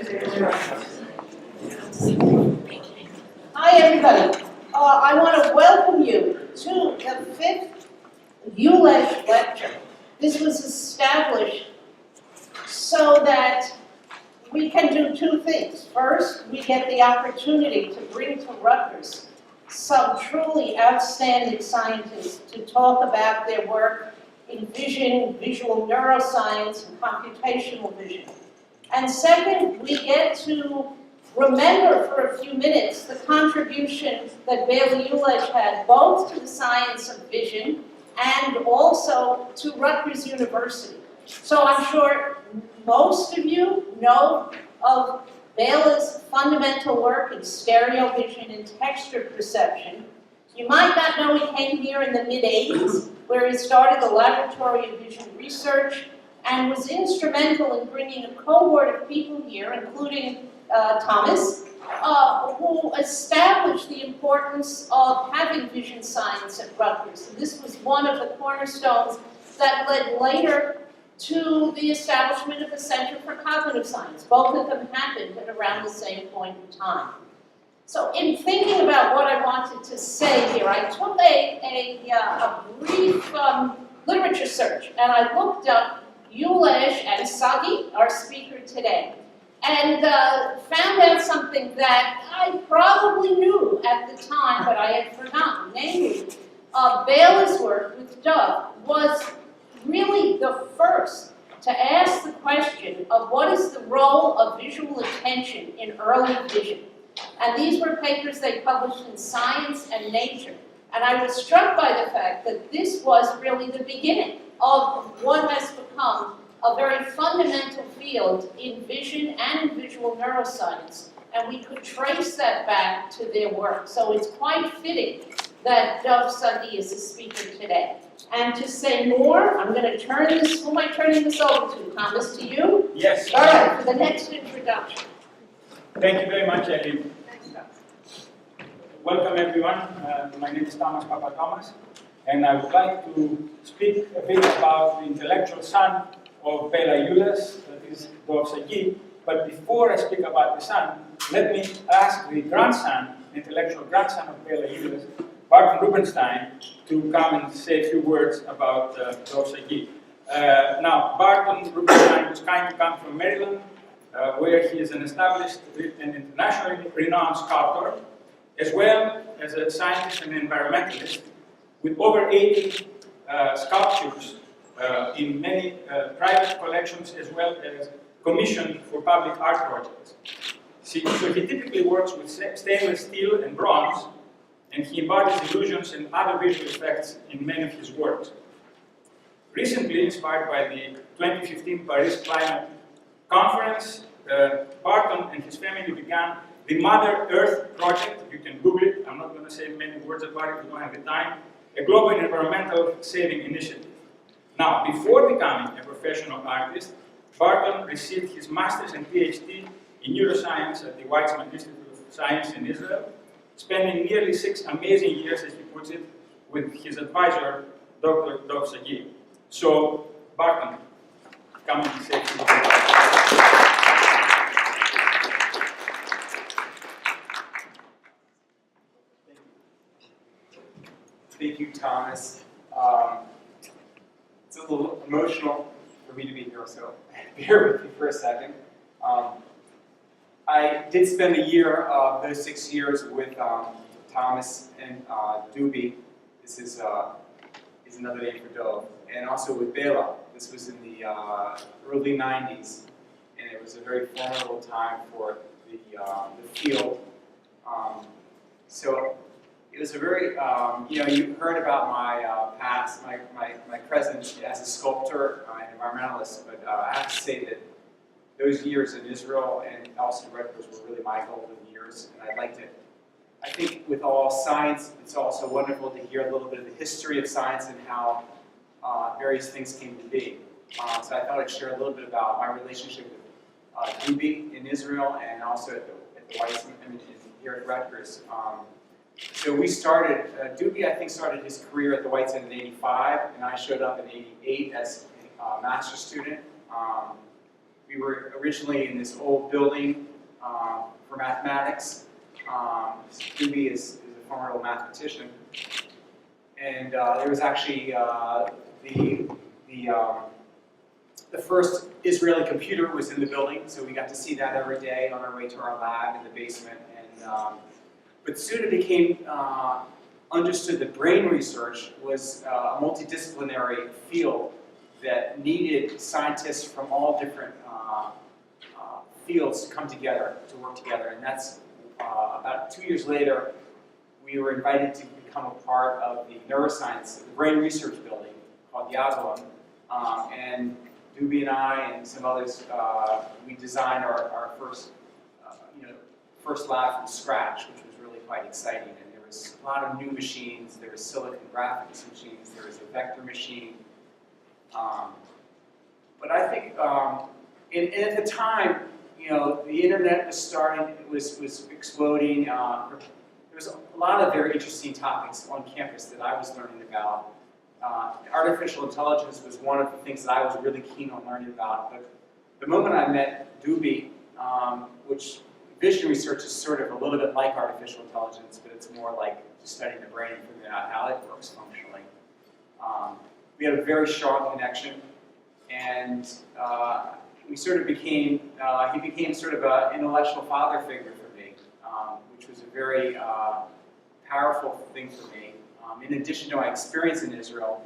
Hi, everybody. I want to welcome you to the 5th Julesz Lecture. This was established so that we can do two things. First, we get the opportunity to bring to Rutgers some truly outstanding scientists to talk about their work in vision, visual neuroscience, and computational vision. And second, we get to remember for a few minutes the contribution that Bela Julesz had both to the science of vision and also to Rutgers University. So I'm sure most of you know of Bela's fundamental work in stereo vision and texture perception. You might not know he came here in the mid-80s, where he started the Laboratory of Vision Research and was instrumental in bringing a cohort of people here, including Thomas, who established the importance of having vision science at Rutgers. And this was one of the cornerstones that led later to the establishment of the Center for Cognitive Science. Both of them happened at around the same point in time. So in thinking about what I wanted to say here, I took a brief literature search, and I looked up Julesz and Sagi, our speaker today, and found out something that I probably knew at the time, but I had forgotten. Namely, Bela's work with Dov was really the first to ask the question of what is the role of visual attention in early vision. And these were papers they published in Science and Nature. And I was struck by the fact that this was really the beginning of what has become a very fundamental field in vision and in visual neuroscience. And we could trace that back to their work. So it's quite fitting that Dov Sagi is the speaker today. And to say more, I'm going to turn this, who am I turning this over to? Thomas, to you? Yes. All right, for the next introduction. Thank you very much, Ellie. Thanks, Thomas. Welcome, everyone. My name is Thomas Thomas, and I would like to speak a bit about the intellectual son of Bela Julesz, that is Dov Sagi. But before I speak about the son, let me ask the grandson, intellectual grandson of Bela Julesz, Barton Rubenstein, to come and say a few words about Dov Sagi. Now, Barton Rubenstein was kind to come from Maryland, where he is an established and internationally renowned sculptor, as well as a scientist and environmentalist, with over 80 sculptures in many private collections, as well as commissioned for public art projects. So he typically works with stainless steel and bronze, and he embodies illusions and other visual effects in many of his works. Recently, inspired by the 2015 Paris Climate Conference, Barton and his family began the Mother Earth Project. You can Google it. I'm not going to say many words about it, we don't have the time. A global environmental saving initiative. Now, before becoming a professional artist, Barton received his master's and PhD in neuroscience at the Weizmann Institute of Science in Israel, spending nearly 6 amazing years, as he puts it, with his advisor, Dr. Dov Sagi. So, Barton, come and say a few words. Thank you, Thomas. It's a little emotional for me to be here, so bear with me for a second. I did spend a year, those 6 years, with Thomas and Doobie. This is another name for Dov, and also with Bela. This was in the early 90s, and it was a very formidable time for the field. So it was a very, you heard about my past, my presence as a sculptor and environmentalist, but I have to say that those years in Israel and also Rutgers were really my golden years, and I'd like to, I think with all science, it's also wonderful to hear a little bit of the history of science and how various things came to be. So I thought I'd share a little bit about my relationship with Doobie in Israel and also at the Weizmann, here at Rutgers. So we started, Doobie I think started his career at the Weizmann in '85, and I showed up in '88 as a master's student. We were originally in this old building for mathematics. Duby is a formidable mathematician. And there was actually the first Israeli computer was in the building, so we got to see that every day on our way to our lab in the basement. And but soon it became understood that brain research was a multidisciplinary field that needed scientists from all different fields to come together, to work together. And that's about 2 years later, we were invited to become a part of the neuroscience, the brain research building called Yadlon. And Duby and I and some others, we designed our first, first lab from scratch, which was really quite exciting. And there was a lot of new machines. There was silicon graphics machines. There was a vector machine. But I think, and at the time, the internet was starting, was exploding. There was a lot of very interesting topics on campus that I was learning about. Artificial intelligence was one of the things that I was really keen on learning about. But the moment I met Duby, which vision research is sort of a little bit like artificial intelligence, but it's more like just studying the brain and figuring out how it works functionally. We had a very strong connection, and we sort of became, he became sort of an intellectual father figure for me, which was a very powerful thing for me. In addition to my experience in Israel,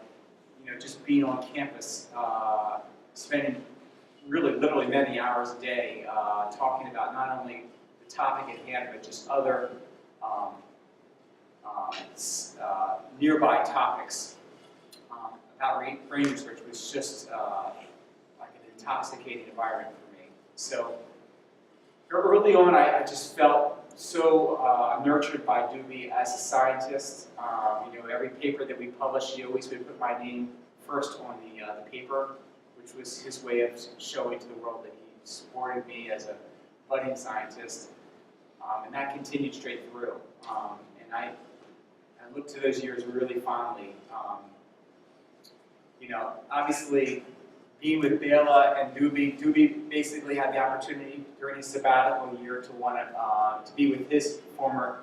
just being on campus, spending really literally many hours a day talking about not only the topic at hand, but just other nearby topics about brain research was just like an intoxicating environment for me. So early on, I just felt so nurtured by Duby as a scientist. Every paper that we published, he always would put my name first on the paper, which was his way of showing to the world that he supported me as a budding scientist. And that continued straight through. And I look to those years really fondly. Obviously, being with Bela and Duby basically had the opportunity during his sabbatical year to be with his former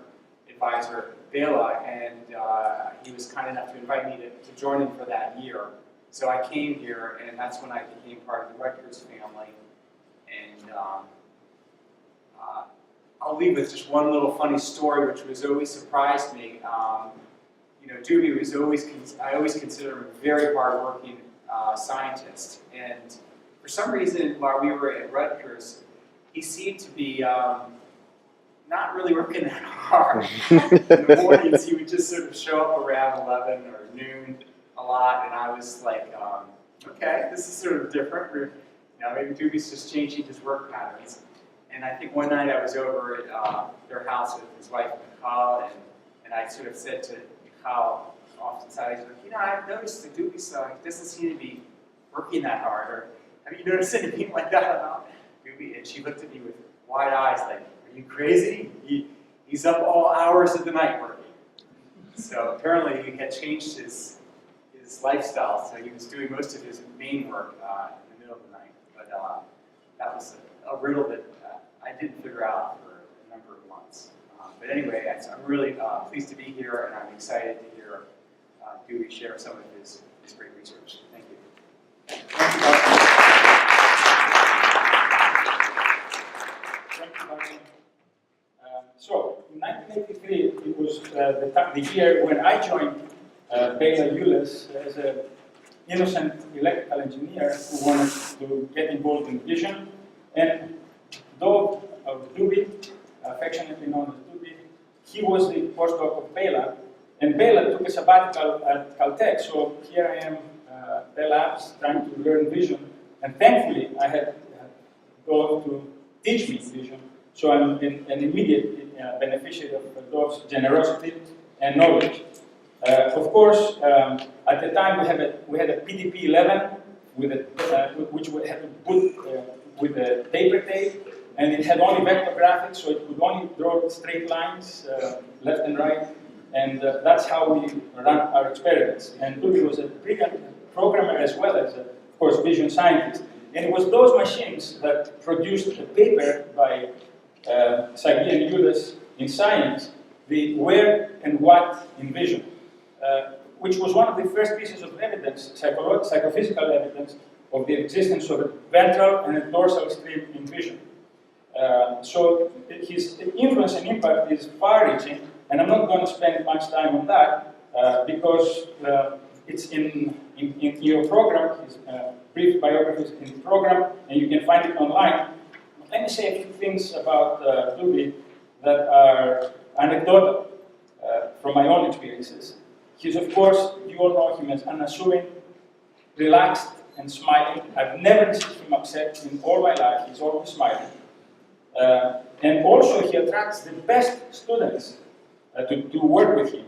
advisor, Bela, and he was kind enough to invite me to join him for that year. So I came here, and that's when I became part of the Rutgers family. And I'll leave with just one little funny story, which was always surprised me. Duby was I always considered him a very hardworking scientist, and for some reason, while we were at Rutgers, he seemed to be not really working that hard. In the mornings, he would just sort of show up around 11 or noon a lot, and I was like, okay, this is sort of different. Maybe Duby's just changing his work patterns. And I think one night I was over at their house with his wife, Michal, and I sort of said to Michal, oftentimes, I've noticed that Duby doesn't seem to be working that hard. Or have you noticed anything like that about Duby? And she looked at me with wide eyes, like, are you crazy? He's up all hours of the night working. So apparently he had changed his lifestyle, so he was doing most of his main work in the middle of the night. But that was a riddle that I didn't figure out for a number of months. But anyway, I'm really pleased to be here, and I'm excited to hear Duby share some of his great research. Thank you. Thank you, Bonneh. So, in 1983, it was the year when I joined Bela Julesz as an innocent electrical engineer who wanted to get involved in vision. And Dov, or Duby, affectionately known as Duby, he was the postdoc of Bela. And Bela took a sabbatical at Caltech, so here I am at Bell Labs trying to learn vision. And thankfully, I had Dov to teach me vision. So I'm an immediate beneficiary of Dov's generosity and knowledge. Of course, at the time we had a PDP-11 which we had to put with a paper tape, and it had only vector graphics, so it could only draw straight lines left and right, and that's how we run our experiments. And Pupil was a brilliant programmer as well as, of course, vision scientist. And it was those machines that produced a paper by Sagi and Julesz in Science, the where and what in vision, which was one of the first pieces of evidence, psychophysical evidence, of the existence of a ventral and a dorsal stream in vision. So his influence and impact is far-reaching, and I'm not going to spend much time on that because it's in your program, his brief biography is in the program, and you can find it online. Let me say a few things about Dubé that are anecdotal from my own experiences. He's, of course, you all know him as unassuming, relaxed, and smiling. I've never seen him upset in all my life. He's always smiling. And also, he attracts the best students to work with him.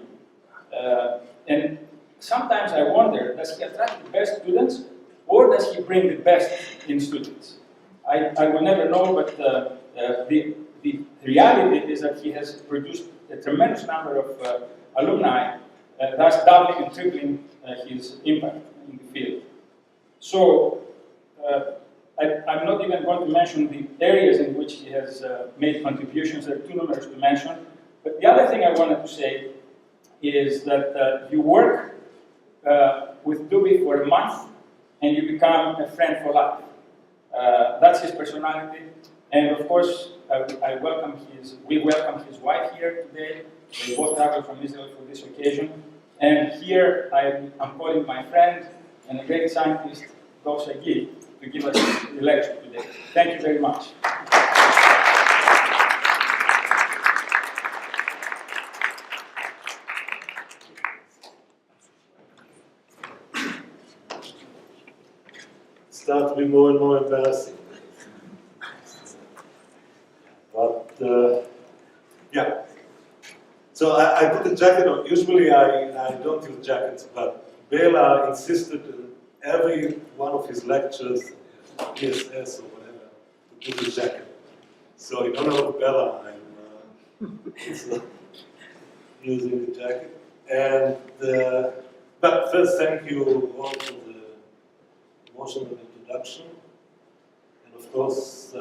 And sometimes I wonder, does he attract the best students, or does he bring the best in students? I will never know, but the reality is that he has produced a tremendous number of alumni, thus doubling and tripling his impact in the field. So, I'm not even going to mention the areas in which he has made contributions. They're too numerous to mention. But the other thing I wanted to say is that you work with Dubé for a month and you become a friend for life. That's his personality. And of course, we welcome his wife here today. They both traveled from Israel for this occasion. And here I'm calling my friend and a great scientist, Dov Sagi, to give us the lecture today. Thank you very much. Start to be more and more embarrassing. But yeah. So I put the jacket on. Usually I don't use jackets, but Bela insisted in every one of his lectures, PSS or whatever, to put the jacket. So in honor of Bela, I'm using the jacket. And but first, thank you all for the emotional introduction. And of course,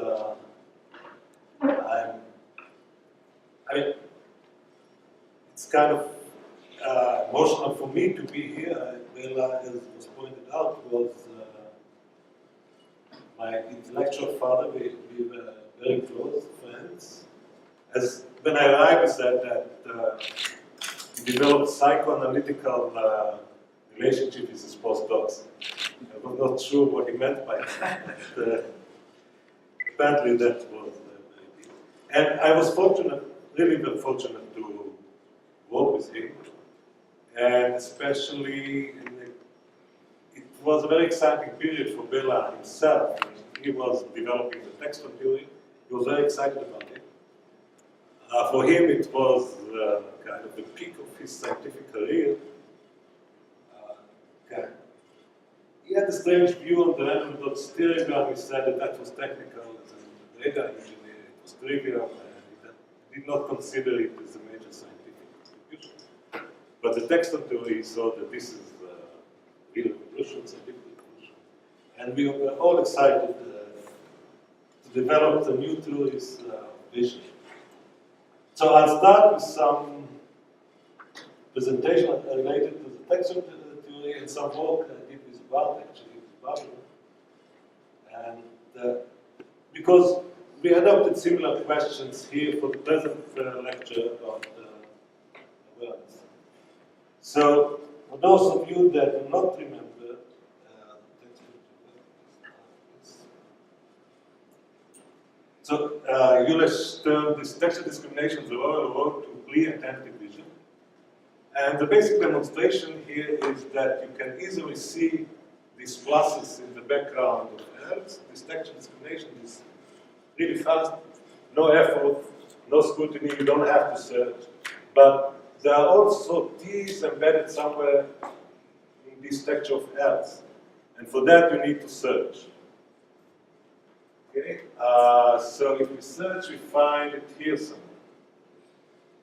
I mean, it's kind of emotional for me to be here. Bela, as was pointed out, was my intellectual father. We were very close friends. As when I arrived, he said that he developed psychoanalytical relationship with his postdocs. I was not sure what he meant by that, but apparently that was very deep. And I was fortunate, really very fortunate to work with him, and especially it was a very exciting period for Bela himself. He was developing the textile theory. He was very excited about it. For him, it was kind of the peak of his scientific career. He had a strange view on the random dot stereogram. He said that that was technical as a radar engineer. It was trivial, and he did not consider it as a major scientific contribution. But the textile theory saw that this is real revolution, scientific revolution. And we were all excited to develop the new theories of vision. So I'll start with some presentation related to the textile theory and some work I did with Bart, actually, with Pupil. And because we adopted similar questions here for the present lecture about awareness. So, for those of you that do not remember, so Julesz turned this textual discrimination the royal road to preattentive vision. And the basic demonstration here is that you can easily see these pluses in the background of L's. This textual discrimination is really fast, no effort, no scrutiny, you don't have to search. But there are also T's embedded somewhere in this texture of L's. And for that, you need to search. Okay? So if we search, we find it here somewhere.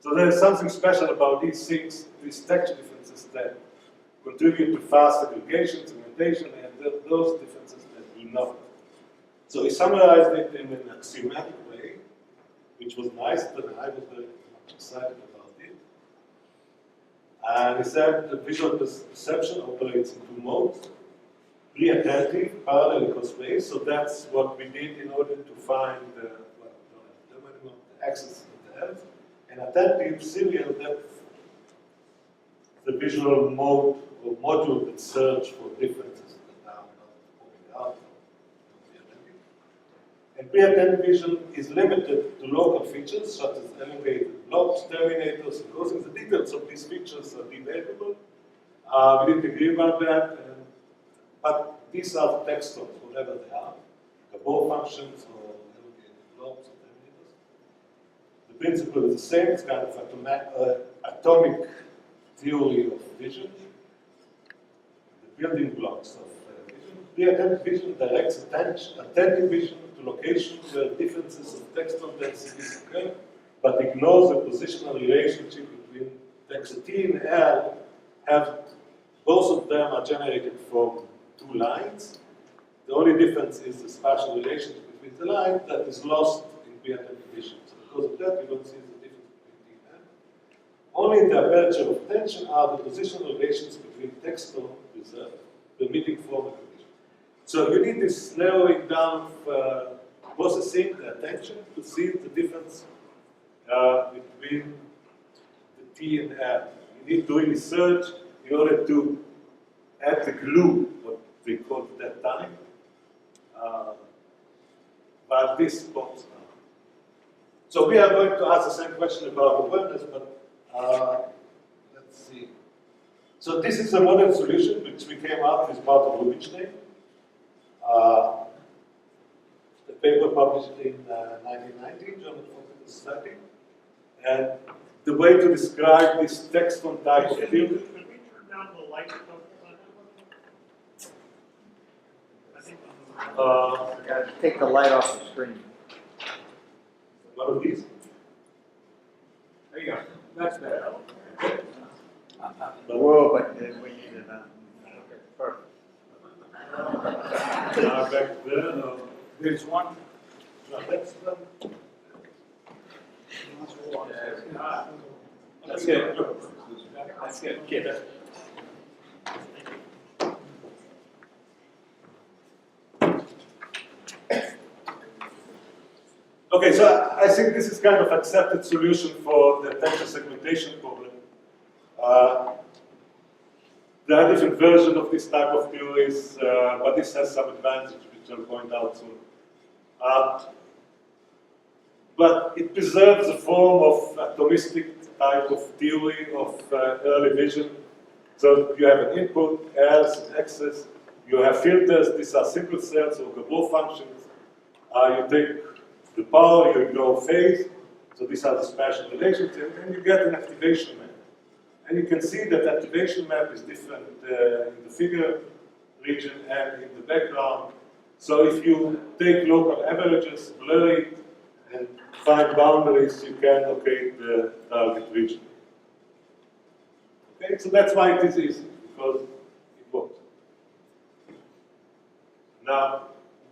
So there is something special about these things, these texture differences that contribute to fast aggregation, segmentation, and those differences that do not. So he summarized it in an axiomatic way, which was nice, but I was very much excited about it. And he said the visual perception operates in two modes: preattentive, parallel equals space. So that's what we did in order to find the axis of the earth. And attentive, serial, that's the visual mode or module that search for differences that are not popping out from the attentive. And preattentive vision is limited to local features such as elevated blobs, terminators, and causing. The details of these features are debatable. We didn't agree about that, but these are the text terms, whatever they are, Gabor functions or elevated blobs or terminators. The principle is the same. It's kind of atomic theory of vision, the building blocks of vision. Preattentive vision directs attentive vision to locations where differences of textual densities occur, but ignores the positional relationship between text T and L. Both of them are generated from two lines. The only difference is the spatial relationship between the lines that is lost in preattentive vision. So because of that, you don't see the difference between T and L. Only in the aperture of attention are the positional relations between textual preserved, permitting formal recognition. So you need this narrowing down of processing the attention to see the difference between the T and L. You need to really search in order to add the glue, what they called at that time, but this pops now. So we are going to ask the same question about awareness, but let's see. So this is a modern solution which we came up as part of Rubinstein. The paper published in 1990, German Physical Society. And the way to describe this text-on type of field. Could we turn down the light? I think Gotta take the light off the screen. One of these. There you go. That's better. Whoa, but we need it on. Okay, perfect. Back there, no. There's one. No, that's the. That's good. That's good. Keep it. Okay, so I think this is kind of accepted solution for the attention segmentation problem. There are different versions of this type of theories, but this has some advantage, which I'll point out soon. But it preserves a form of atomistic type of theory of early vision. So you have an input, else, and X's. You have filters. These are simple cells or Gabor functions. You take the power, you ignore phase. So these are the spatial relations, and then you get an activation map. And you can see that activation map is different in the figure region and in the background. So if you take local averages, blur it, and find boundaries, you can locate the target region. Okay, so that's why it is easy, because it works. Now,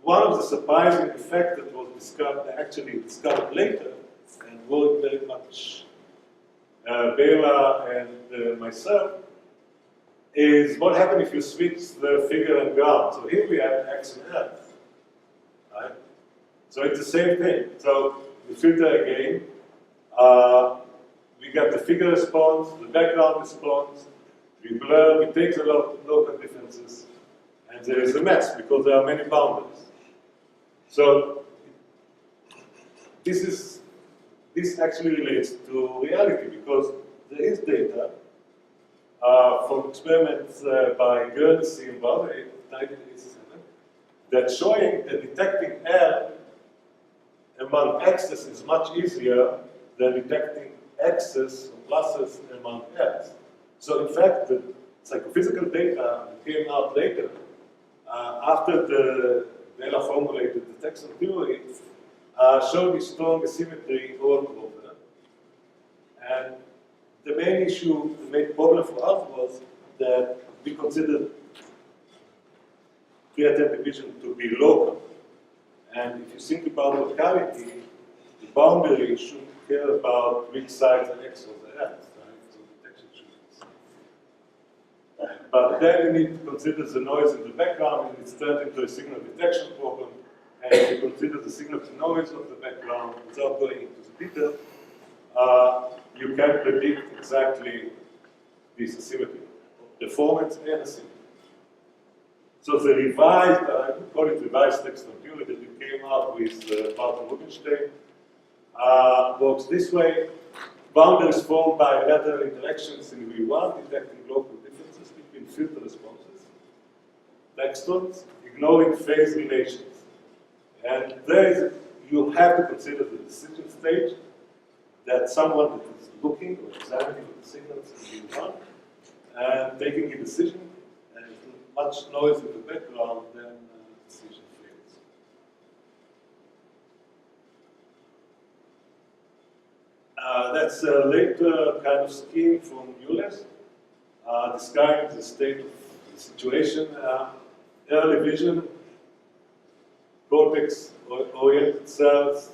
one of the surprising effects that was discovered later, and worked very much Bela and myself, is what happens if you switch the figure and ground. So here we have X and F, right? So it's the same thing. So we filter again. We get the figure response, the background response. We blur, we take the local differences, and there is a mess because there are many boundaries. So this actually relates to reality because there is data from experiments by Guernsey and Bonneh in 1987 that showing that detecting L among X's is much easier than detecting X's or pluses among L's. So in fact, the psychophysical data that came out later, after the Bela formulated the textual theory, showed this strong asymmetry all over. And the main issue, the main problem for us was that we considered preattentive vision to be local. And if you think about locality, the boundary shouldn't care about which sides are X or the X, right? So detection should be the same. But then you need to consider the noise in the background, and it's turned into a signal detection problem. And if you consider the signal to noise of the background without going into the detail, you can predict exactly this asymmetry, performance and asymmetry. So the revised, I would call it revised text on theory that we came up with Barton Rubinstein, works this way. Boundaries formed by lateral interactions in V1, detecting local differences between filter responses, textons, ignoring phase relations. And there you have to consider the decision stage that someone that is looking or examining the signals in V1 and taking a decision, and much noise in the background, then the decision fails. That's a later kind of scheme from Julesz, describing the state of the situation, early vision, Cortex oriented cells,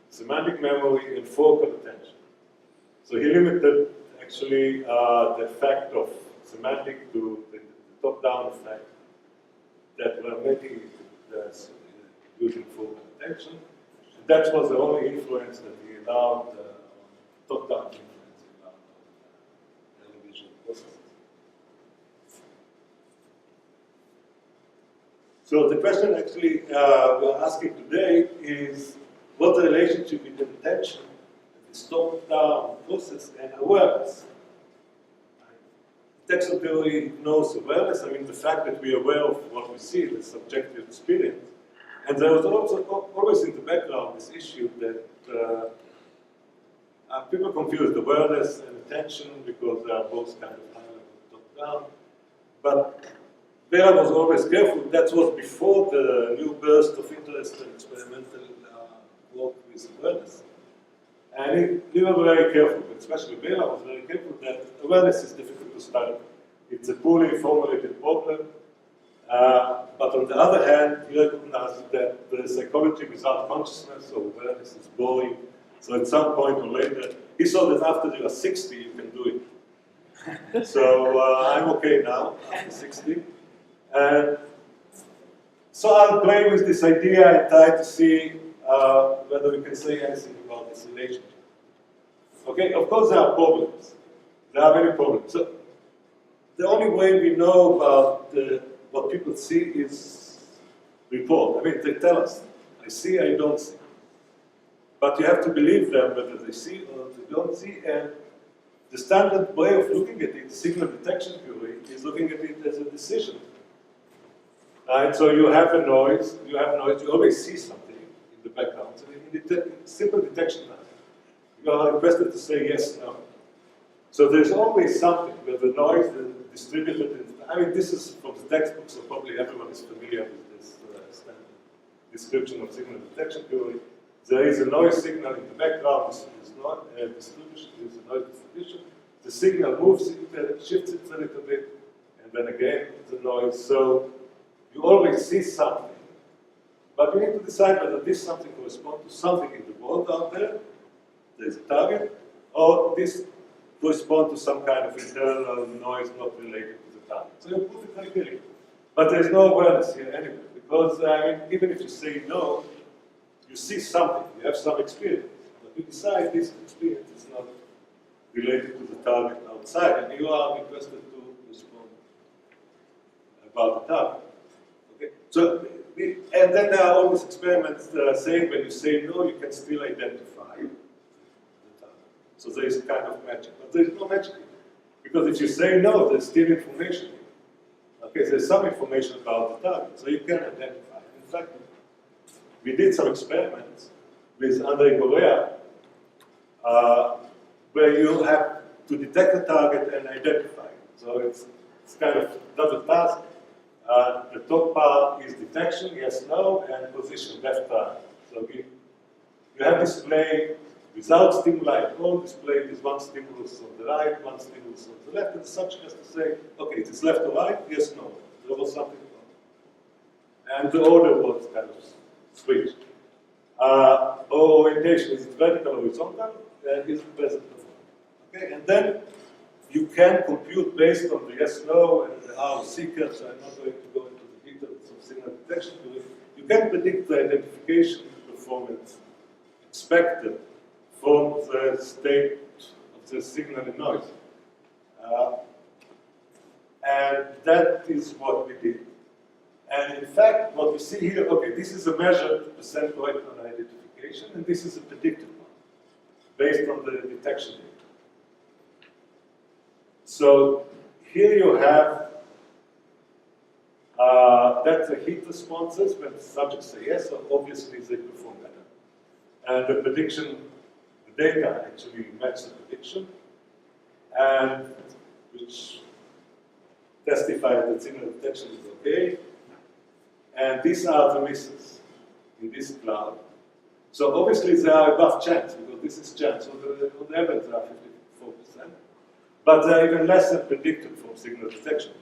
semantic memory, and focal attention. So he limited actually the effect of semantic to the top-down effect that were making using focal attention. And that was the only influence that he allowed on top-down influence allowed on early vision processes. So the question actually we are asking today is what the relationship between attention, this top-down process, and awareness. Textual theory knows awareness. I mean, the fact that we are aware of what we see, the subjective experience. And there was also always in the background this issue that people confuse awareness and attention because they are both kind of high-level top-down. But Bela was always careful. That was before the new burst of interest and experimental work with awareness. And we were very careful, especially Bela was very careful that awareness is difficult to study. It's a poorly formulated problem. But on the other hand, he recognized that the psychology without consciousness or awareness is boring. So at some point or later, he saw that after you are 60, you can do it. So I'm okay now, after 60. And so I'll play with this idea and try to see whether we can say anything about this relationship. Okay, of course there are problems. There are many problems. So the only way we know about what people see is report. I mean, they tell us, I see, I don't see. But you have to believe them whether they see or they don't see. And the standard way of looking at it, signal detection theory, is looking at it as a decision. Right? So you have a noise, you always see something in the background. So in simple detection task, you are requested to say yes, no. So there's always something where the noise is distributed. I mean, this is from the textbook, so probably everyone is familiar with this standard description of signal detection theory. There is a noise signal in the background, there's not a distribution, there's a noise distribution. The signal moves it, shifts it a little bit, and then again the noise. So you always see something. But you need to decide whether this something corresponds to something in the world out there, there's a target, or this corresponds to some kind of internal noise not related to the target. So you prove it very clearly. But there's no awareness here anyway, because I mean, even if you say no, you see something, you have some experience. But you decide this experience is not related to the target outside, and you are requested to respond about the target. Okay? So, and then there are all these experiments saying when you say no, you can still identify the target. So there is a kind of magic, but there is no magic here. Because if you say no, there's still information here. Okay, there's some information about the target, so you can identify. In fact, we did some experiments with Andrei Gorea, where you have to detect the target and identify it. So it's kind of double task. The top part is detection, yes, no, and position, left, right. So you have display without stimuli at all, display with one stimulus on the right, one stimulus on the left, and the subject has to say, okay, it is left or right, yes, no. There was something wrong. And the order was kind of switched. orientation, is it vertical or horizontal, is present performed. Okay, and then you can compute based on the yes/no and the R sequence. So I'm not going to go into the details of signal detection theory. You can predict the identification performance expected from the state of the signal and noise. And that is what we did. And in fact, what we see here, okay, this is a measured percent correct on identification, and this is a predicted one, based on the detection data. So here you have, that's the hit responses when subjects say yes, so obviously they perform better. And the prediction, the data actually match the prediction, and which testify that signal detection is okay. And these are the misses in this cloud. So obviously they are above chance, because this is chance, so on average they are 54%. But they are even less than predicted from signal detection.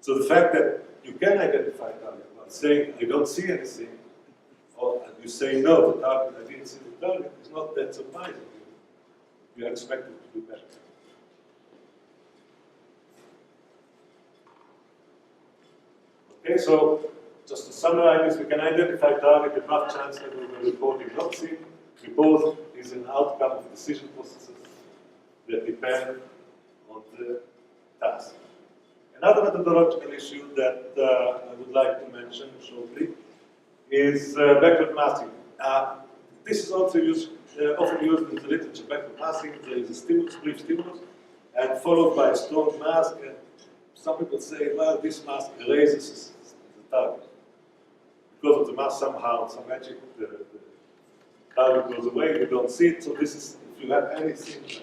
So the fact that you can identify target while saying I don't see anything, or you say no, the target, I didn't see the target, is not that surprising. You are expected to do better. Okay, so just to summarize this, we can identify target above chance that we were reporting not seen. Report is an outcome of decision processes that depend on the task. Another methodological issue that I would like to mention shortly is backward masking. This is also often used in the literature. Backward masking, there is a stimulus, brief stimulus, and followed by a strong mask. And some people say, well, this mask erases the target. Because of the mask, somehow, some magic, the target goes away, you don't see it. So this is, if you have anything like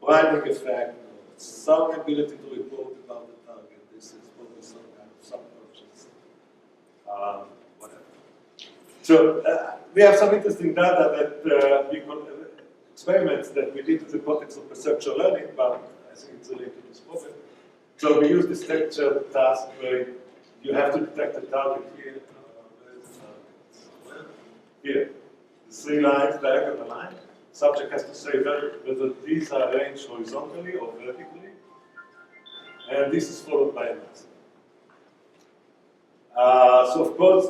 blinding effect, or some ability to report about the target, this is probably some kind of subconscious, whatever. So we have some interesting data that experiments that we did in the context of perceptual learning, but I think it's related to this problem. So we use this texture task where you have to detect the target here. Here, the 3 lines, diagonal line. Subject has to say whether these are arranged horizontally or vertically. And this is followed by a mask. So of course,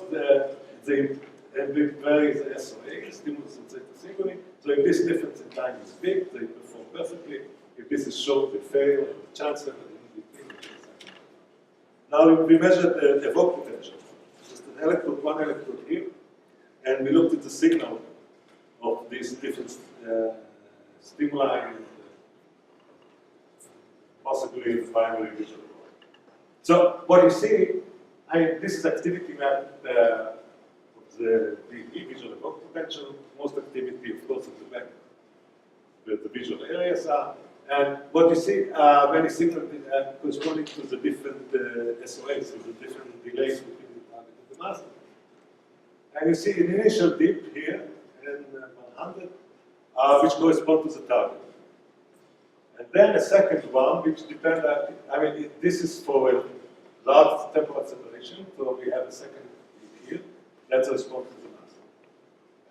and we vary the SOA, stimulus and synchrony. So if this difference in time is big, they perform perfectly. If this is short, they fail, and the chance level in between. Now we measured the evoke potential. Just an electrode, one electrode here. And we looked at the signal of these different stimuli and possibly in the primary visual world. So what you see, this is activity map of the visual evoke potential. Most activity, of course, at the back where the visual areas are. And what you see, many signals corresponding to the different SOAs, so the different delays between the target and the mask. And you see an initial dip here, in 100, which corresponds to the target. And then a second one, which depends, this is for a large temporal separation, so we have a second dip here, that's a response to the mask.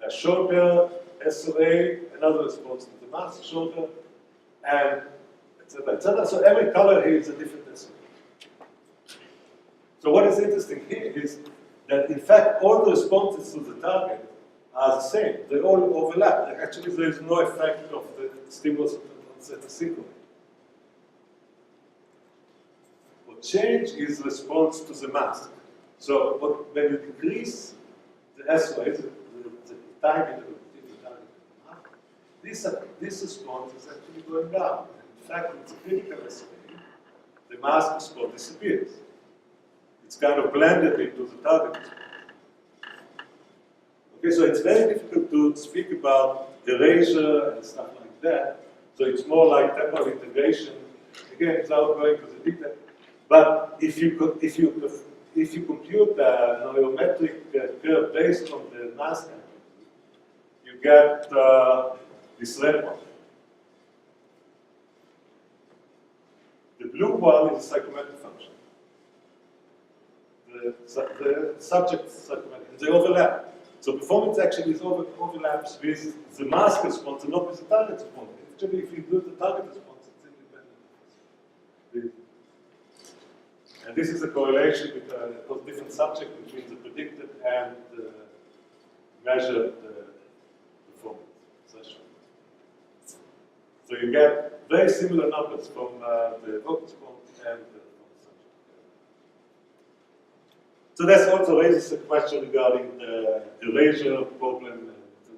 A shorter SOA, another response to the mask, shorter, and etc., etc. So every color here is a different SOA. So what is interesting here is that in fact all the responses to the target are the same. They all overlap. Actually, there is no effect of the stimulus on the synchrony. What change is response to the mask. So when you decrease the SOA, the time interval between the target and the mask, this response is actually going down. In fact, it's a critical SOA. The mask response disappears. It's kind of blended into the target. Okay, so it's very difficult to speak about erasure and stuff like that. So it's more like temporal integration. Again, without going to the detail. But if you compute a neurometric curve based on the mask amplitude, you get this red one. The blue one is a psychometric function. The subject psychometric, and they overlap. So performance actually is overlaps with the mask response and not with the target response. Actually, if you do the target response, it's independent. And this is a correlation with different subjects between the predicted and the measured performance threshold. So you get very similar numbers from the evoked response and from the subject. So that also raises a question regarding the erasure problem, etc.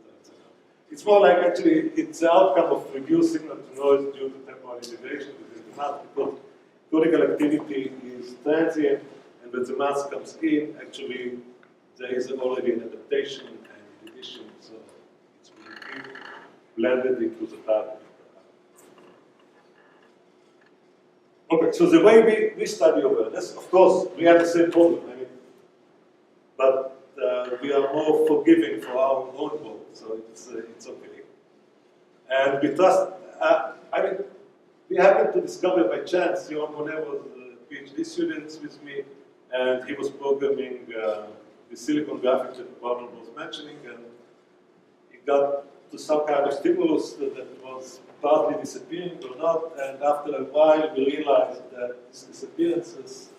It's more like actually it's the outcome of reduced signal to noise due to temporal integration within the mask, because cortical activity is transient, and when the mask comes in, actually there is already an adaptation and addition, so it's being blended into the target. Okay, so the way we study awareness, of course, we have the same problem. I mean, but we are more forgiving for our own fault, so it's okay. And we trust, I mean, we happened to discover by chance, Bonneh was a PhD student with me, and he was programming the silicon graphics that Bonneh was mentioning, and he got to some kind of stimulus that was partly disappearing or not, and after a while we realized that these disappearances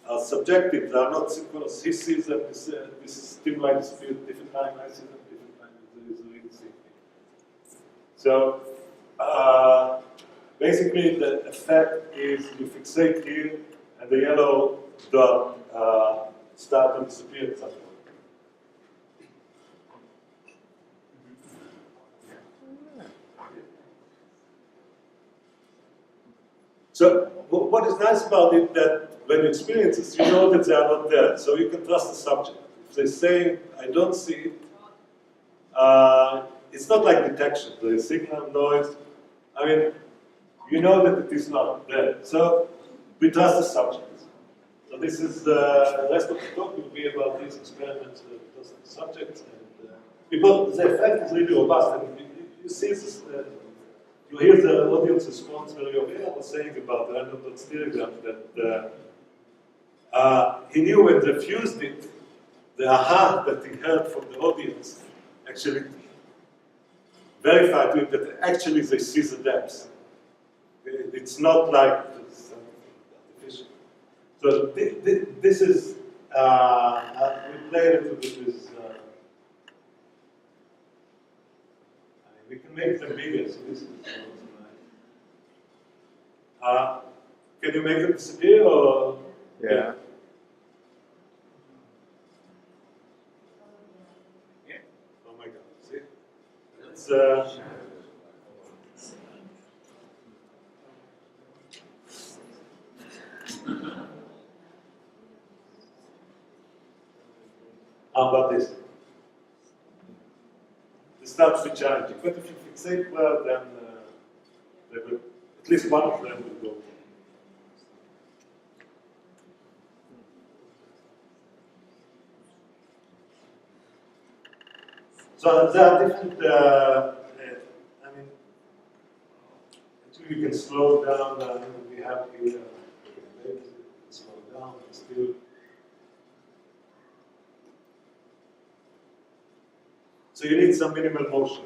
are subjective, they are not synchronous. He sees that this stimuli disappear at different time, I see them at different time, there is a really same thing. So basically the effect is you fixate here and the yellow dot start to disappear at some point. So what is nice about it that when you experience this, you know that they are not there, so you can trust the subject. If they say, I don't see it, it's not like detection, the signal, noise. I mean, you know that it is not there. So we trust the subject. So this is the rest of the talk will be about these experiments with the subjects. And, because the effect is really robust, and you see this. You hear the audience response very often. I was saying about the random dot stereogram that he knew when they fused it, the aha that he heard from the audience actually verified to him that actually they see the depths. It's not like something artificial. So this is, we play a little bit with, we can make them bigger, so this is can you make them disappear or? Yeah. Yeah. Oh my God, see? It's, how about this? This starts to be challenging, but if you fixate well, then they will, at least one of them will go. So there are different, I mean, actually you can slow down, we have here, slow down, but still. So you need some minimal motion.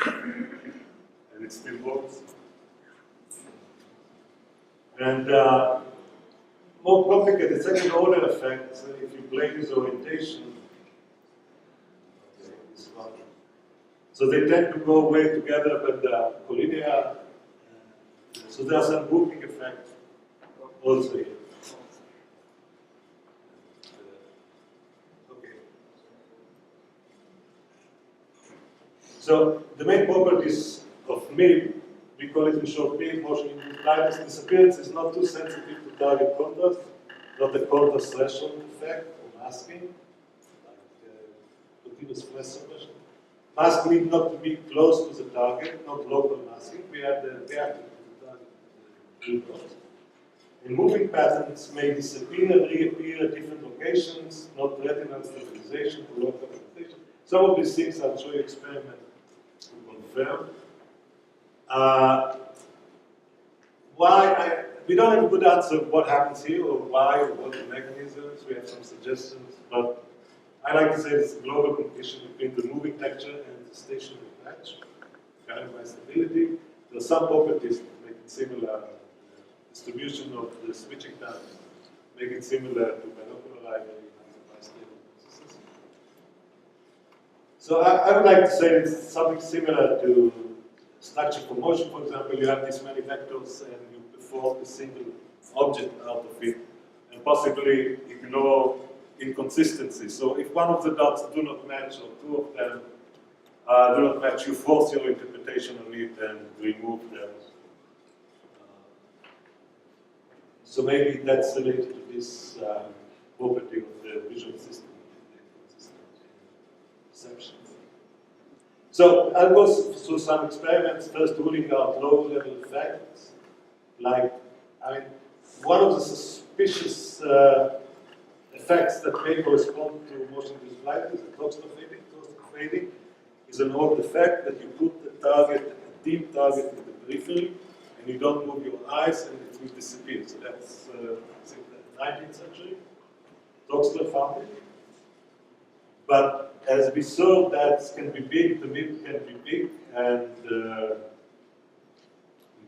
And it still works. And more complicated second order effects, if you play with orientation, so they tend to go way together, but collinear. So there's some grouping effect also here. Okay. So the main properties of MIB, we call it in short MIB, motion induced blindness. Disappearance is not too sensitive to target contrast, not a contrast threshold effect or masking, like continuous flash suppression. Mask need not to be close to the target, not local masking. We have the reactive to the target. And moving patterns may disappear and reappear at different locations, not retinal stabilization or local adaptation. Some of these things I'll show you experiment to confirm. We don't have a good answer what happens here or why or what the mechanisms. We have some suggestions, but I like to say it's a global competition between the moving texture and the stationary patch, guided by stability. There are some properties that make it similar. Distribution of the switching time make it similar to binocular eye by stable processes. So I would like to say it's something similar to structure for motion. For example, you have these many vectors and you perform a single object out of it and possibly ignore inconsistency. So if one of the dots do not match or two of them do not match, you force your interpretation on it and remove them. So maybe that's related to this property of the visual system, consistent perception. So I'll go through some experiments, first ruling out low-level effects, like, one of the suspicious effects that may correspond to motion induced blindness, the Troxler fading. Troxler fading is an odd effect that you put the target, a dim target in the periphery, and you don't move your eyes, and it will disappear. So that's the 19th century. Dorsal found it. But as we saw, that can be big, the MIB can be big and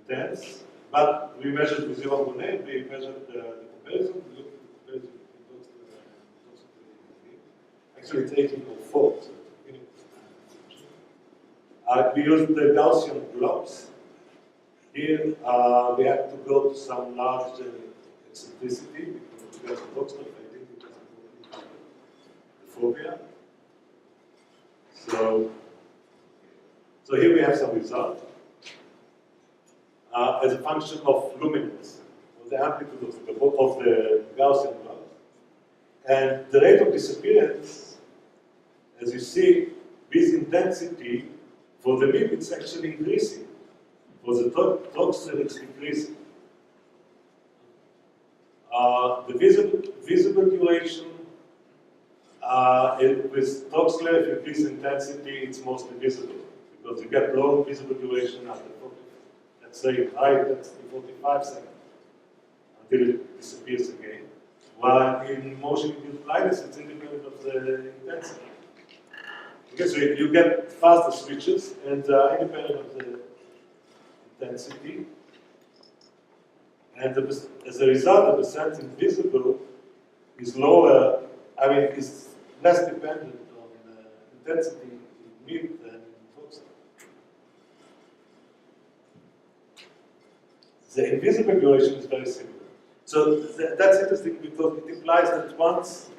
intense. But we measured with your Bonneh, we measured the comparison, we looked at the comparison between Dorsal and MIB. Actually, it's 1804, so we used the Gaussian blobs. Here, we have to go to some large eccentricity because of Dorsal fading, because of the phobia. So here we have some result as a function of luminance, or the amplitude of the Gaussian blob. And the rate of disappearance, as you see, with intensity, for the MIB it's actually increasing. For the Troxler, it's decreasing. The visible duration, with Troxler, if you increase intensity, it's mostly visible because you get low visible duration after 40, let's say high, that's 45 seconds until it disappears again. While in motion induced blindness, it's independent of the intensity. Okay, so you get faster switches and independent of the intensity, and as a result, the percent invisible is lower. Is less dependent on intensity in MIB than in Troxler. The invisible duration is very similar. So that's interesting because it implies that once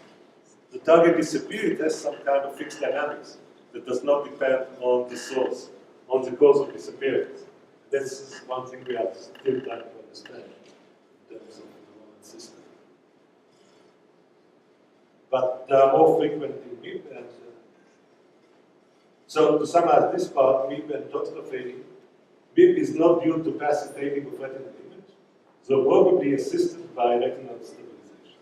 the target disappears, it has some kind of fixed dynamics that does not depend on the source, on the cause of disappearance. This is one thing we are still trying to understand in terms of the Roman system. But they are more frequent in MIB. And so to summarize this part, MIB and Troxler fading, MIB is not due to passive fading of retinal image, so probably assisted by retinal stabilization.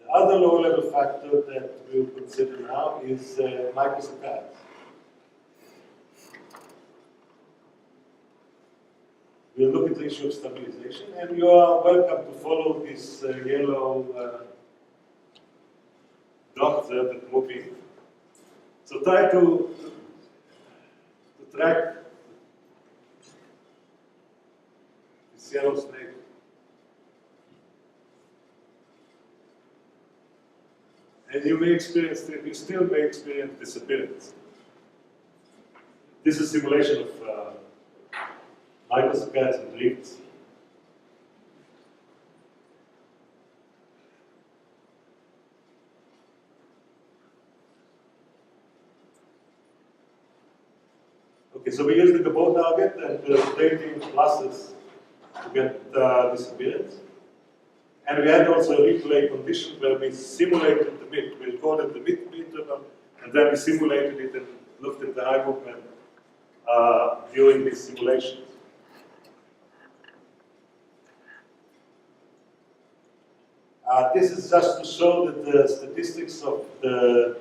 The other low-level factor that we'll consider now is microsaccades. We'll look at the issue of stabilization, and you are welcome to follow this yellow dot there that's moving. So try to track this yellow snake. And you still may experience disappearance. This is a simulation of microsaccades and drifts. Okay, so we use the Gabor target and the rotating pluses to get disappearance. And we had also a replay condition where we simulated the MIB. We recorded the MIB interval, and then we simulated it and looked at the eye movement during these simulations. This is just to show that the statistics of the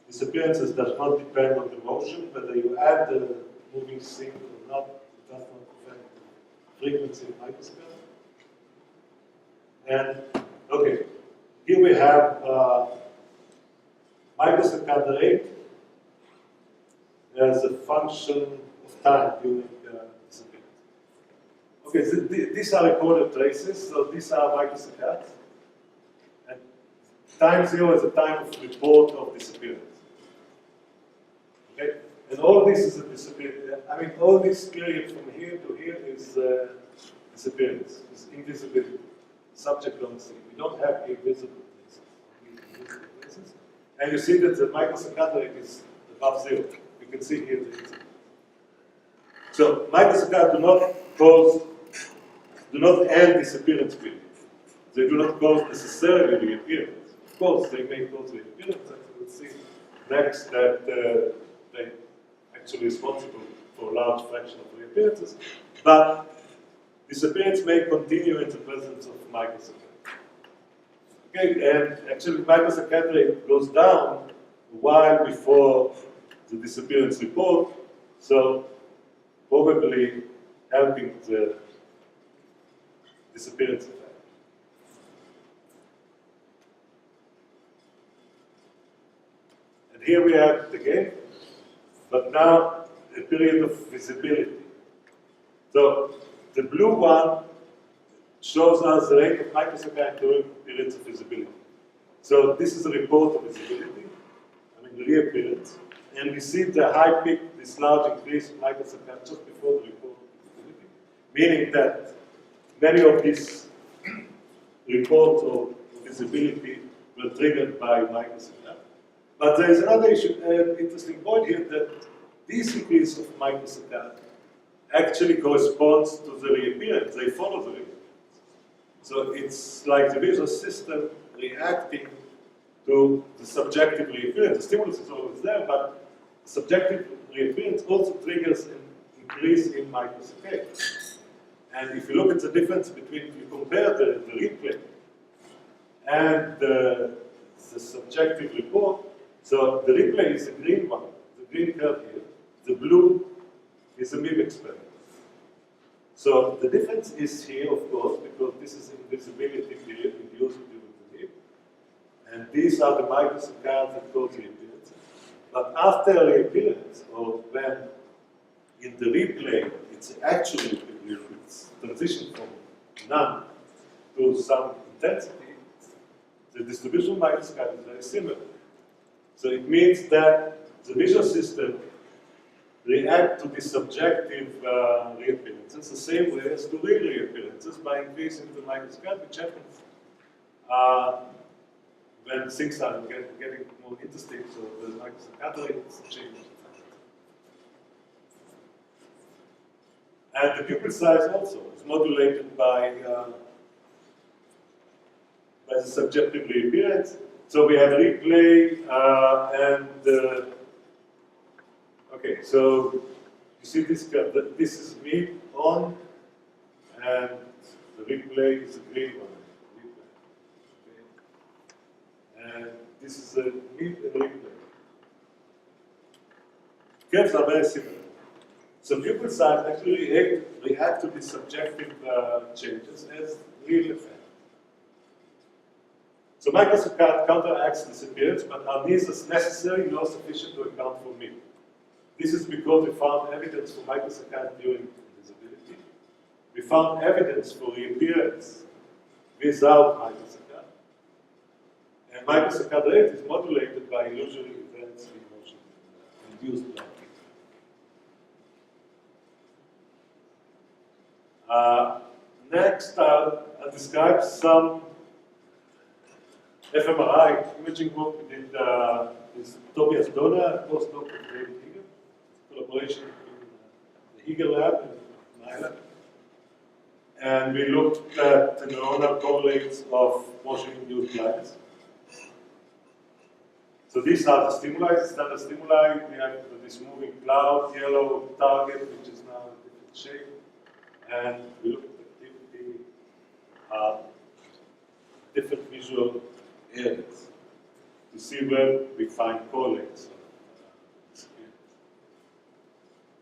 disappearances does not depend on the motion, whether you add the moving thing or not, it does not affect the frequency of microscope. Okay, here we have microsecond rate as a function of time during disappearance. Okay, so these are recorded traces, so these are microseconds. And time 0 is the time of report of disappearance. Okay, and all this is a disappearance. I mean, all this period from here to here is disappearance, is invisibility. Subject don't see. We don't have invisible places. And you see that the microsecond rate is above 0. You can see here the insect. So microseconds do not end disappearance period. They do not cause necessarily reappearance. Of course, they may cause reappearance, and we'll see next that they're actually responsible for a large fraction of reappearances. But disappearance may continue in the presence of microseconds. Okay, and actually microsecond rate goes down a while before the disappearance report, so probably helping the disappearance effect. And here we have it again, but now a period of visibility. So the blue one shows us the rate of microsecond during periods of visibility. So this is a report of visibility, I mean reappearance, and we see the high peak, this large increase in microseconds just before the report of visibility, meaning that many of these reports of visibility were triggered by microseconds. But there is another issue, interesting point here, that this increase of microseconds actually corresponds to the reappearance. They follow the reappearance. So it's like the visual system reacting to the subjective reappearance. The stimulus is always there, but the subjective reappearance also triggers an increase in microseconds. And if you look at the difference between, if you compare the replay and the subjective report, so the replay is the green one, the green curve here. The blue is a MIB experiment. So the difference is here, of course, because this is invisibility period induced during the MIB. And these are the microseconds that cause reappearance. But after reappearance, or when in the replay, it's actually it's transition from none to some intensity, the distribution of microseconds is very similar. So it means that the visual system react to the subjective reappearances the same way as to real reappearances by increasing the microsecond, which happens when things are getting more interesting, so the microsecond rates change. And the pupil size also is modulated by the subjective reappearance. So we have replay okay, so you see this curve, this is MIB on, and the replay is the green one. Okay. And this is a MIB and replay. Curves are very similar. So pupil size actually react to the subjective changes as real effect. So microsecond counteracts disappearance, but are neither necessary nor sufficient to account for MIB. This is because we found evidence for microsecond during invisibility. We found evidence for reappearance without microsecond. And microsecond rate is modulated by illusory events in motion induced blindness. Next, I'll describe some fMRI imaging work we did with Tobias Donner, postdoc with David Higer, collaboration between the Higer lab and my lab. And we looked at the neuronal correlates of motion-induced blindness. So these are the stimuli, the standard stimuli. We have this moving cloud, yellow target, which is now a different shape. And we looked at activity, different visual areas to see where we find correlates of disappearance.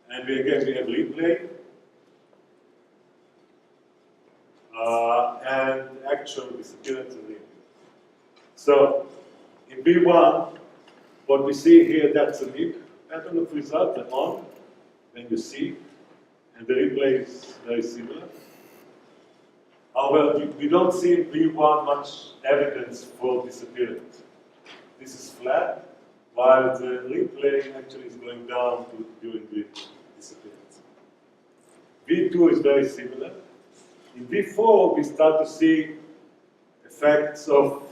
And we have replay and actual disappearance and reappearance. So in V1, what we see here, that's a MIB pattern of result, the on, when you see, and the replay is very similar. However, we don't see in V1 much evidence for disappearance. This is flat, while the replay actually is going down during the disappearance. V2 is very similar. In V4, we start to see effects of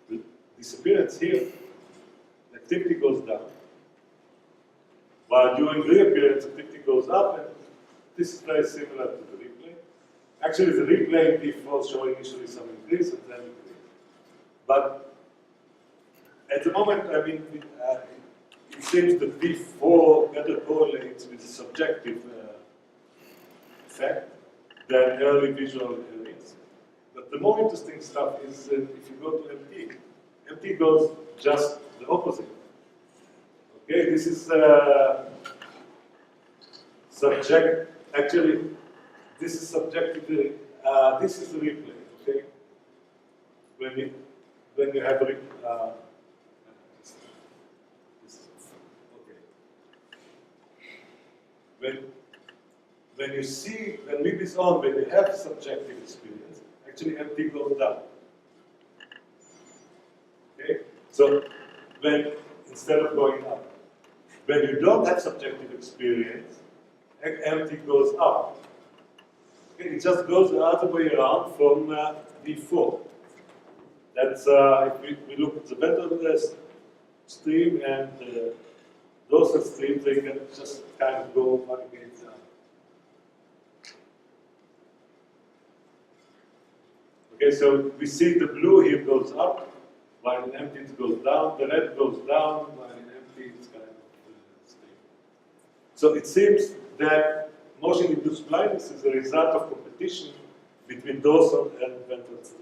the disappearance here. The activity goes down, while during reappearance, activity goes up, and this is very similar to the replay. Actually, the replay in V4 is showing initially some increase and then increase. But at the moment, I mean, it seems that V4 better correlates with the subjective effect than early visual areas. But the more interesting stuff is that if you go to MT, MT goes just the opposite. Okay, this is actually, this is subjectively, this is the replay, okay? When you have okay. When you see, when MIB is on, when you have subjective experience, actually MT goes down. Okay? So instead of going up. When you don't have subjective experience, MT goes up. Okay? It just goes the other way around from V4. That's, if we look at the Ventral stream and the Dorsal stream, they can just kind of go one against the other. Okay, so we see the blue here goes up, while in empty it goes down, the red goes down, while in empty it's kind of stable. So it seems that motion induced blindness is a result of competition between dorsal and ventral streams.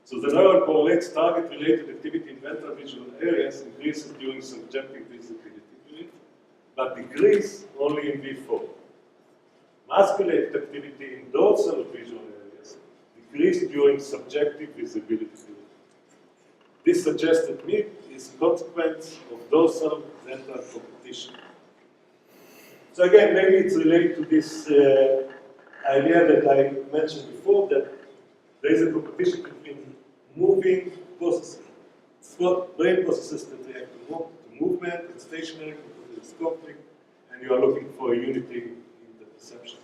So the neuron correlates target-related activity in ventral visual areas increases during subjective visibility, but decrease only in V4. Mask-related activity in dorsal visual areas decrease during subjective visibility. This suggests that MIB is a consequence of dorsal ventral competition. So again, maybe it's related to this idea that I mentioned before, that there is a competition between moving processes, brain processes that react to movement and stationary conflict, and you are looking for a unity in the perception.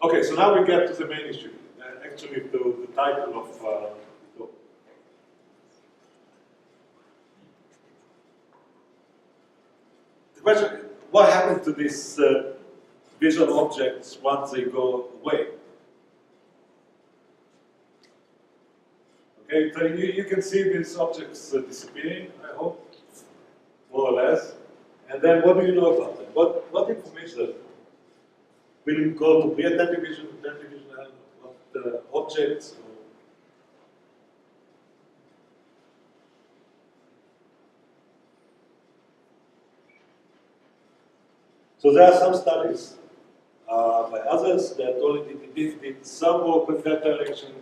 Okay, so now we get to the main issue, actually to the title of the talk. The question, what happens to these visual objects once they go away? Okay, so you can see these objects disappearing, I hope, more or less. And then what do you know about them? What information will you go to preattentive vision, attentive vision, what objects? So there are some studies by others that only did some work in that direction.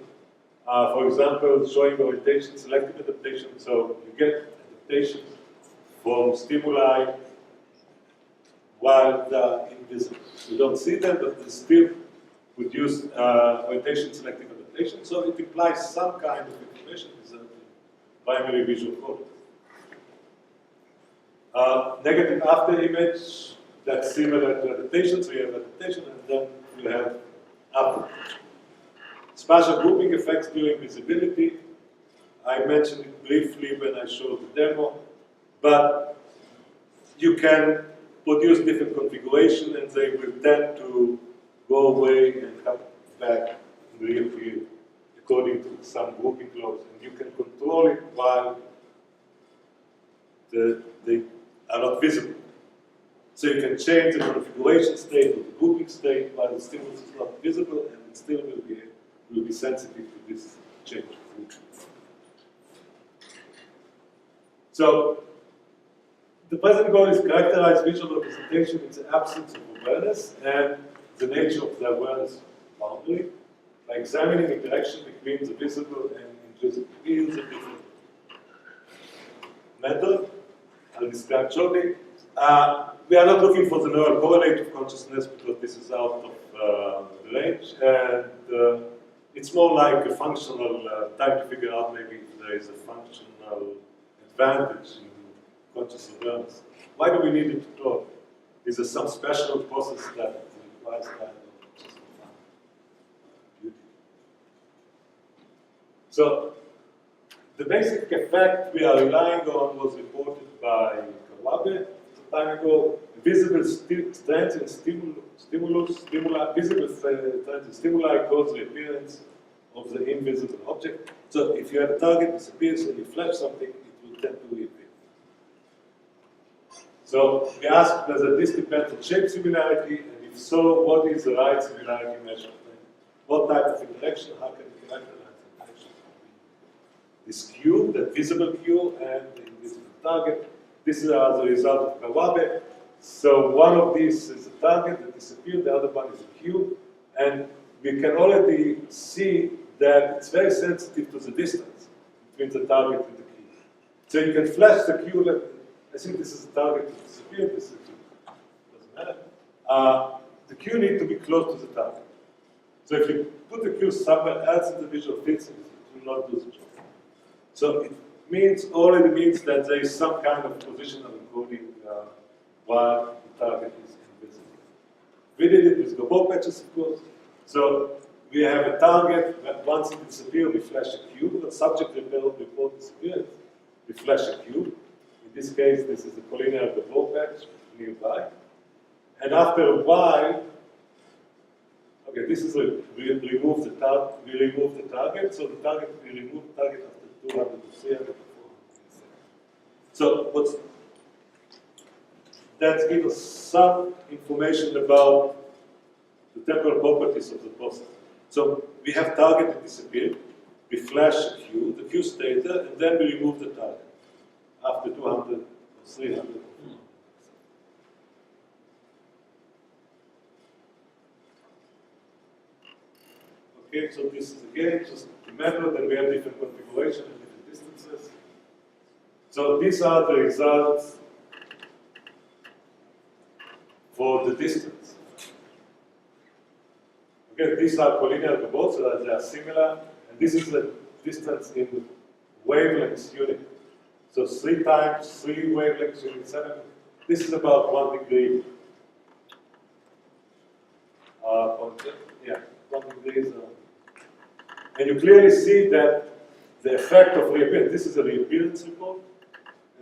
For example, showing orientation, selective adaptation. So you get adaptation from stimuli while they're invisible. You don't see them, but they still produce orientation, selective adaptation. So it implies some kind of information in the primary visual cortex. Negative after image. That's similar to adaptation, so you have adaptation and then you have after. Spatial grouping effects during visibility. I mentioned it briefly when I showed the demo, but you can produce different configuration and they will tend to go away and come back in real field according to some grouping laws. And you can control it while they are not visible. So you can change the configuration state or the grouping state while the stimulus is not visible, and it still will be sensitive to this change of grouping. So the present goal is characterize visual representation in the absence of awareness, and the nature of the awareness boundary by examining interaction between the visible and invisible. Here's a different method. I'll describe shortly. We are not looking for the neural correlate of consciousness because this is out of range, and it's more like a functional time to figure out maybe if there is a functional advantage in conscious awareness. Why do we need it to talk? Is there some special process that requires kind of just fun beauty? So the basic effect we are relying on was reported by Kawabe some time ago. Visible trends and visible trends and stimuli cause the appearance of the invisible object. So if you have a target disappears and you flash something, it will tend to reappear. So we asked whether this depends on shape similarity, and if so, what is the right similarity measure? What type of interaction, how can we characterize interaction between this cue, that visible cue, and the invisible target? This is as a result of Kawabe. So one of these is a target that disappeared, the other one is a cue, and we can already see that it's very sensitive to the distance between the target and the cue. So you can flash the cue. I think this is a target that disappeared, this is a cue. Doesn't matter. The cue needs to be close to the target. So if you put the cue somewhere else in the visual field, it will not do the job. So it already means that there is some kind of positional encoding while the target is invisible. We did it with Gabor patches, of course. So we have a target, that once it disappears, we flash a cue. The subject report disappears, we flash a cue. In this case, this is the collinear Gabor patch nearby. And after a while, okay, this is we remove the target. So the target, we remove the target after 200 to 300 to 400 milliseconds. So that gives us some information about the temporal properties of the process. So we have target that disappeared, we flash a cue, the cue stays there, and then we remove the target after 200 or 300. Okay, so this is again, just remember that we have different configurations and different distances. So these are the results for the distance. Okay, these are collinear Gabor, so that they are similar, and this is the distance in wavelengths unit. So 3 times 3 wavelengths unit 7. This is about 1 degree. 1 degree is, and you clearly see that the effect of reappearance, this is a reappearance report,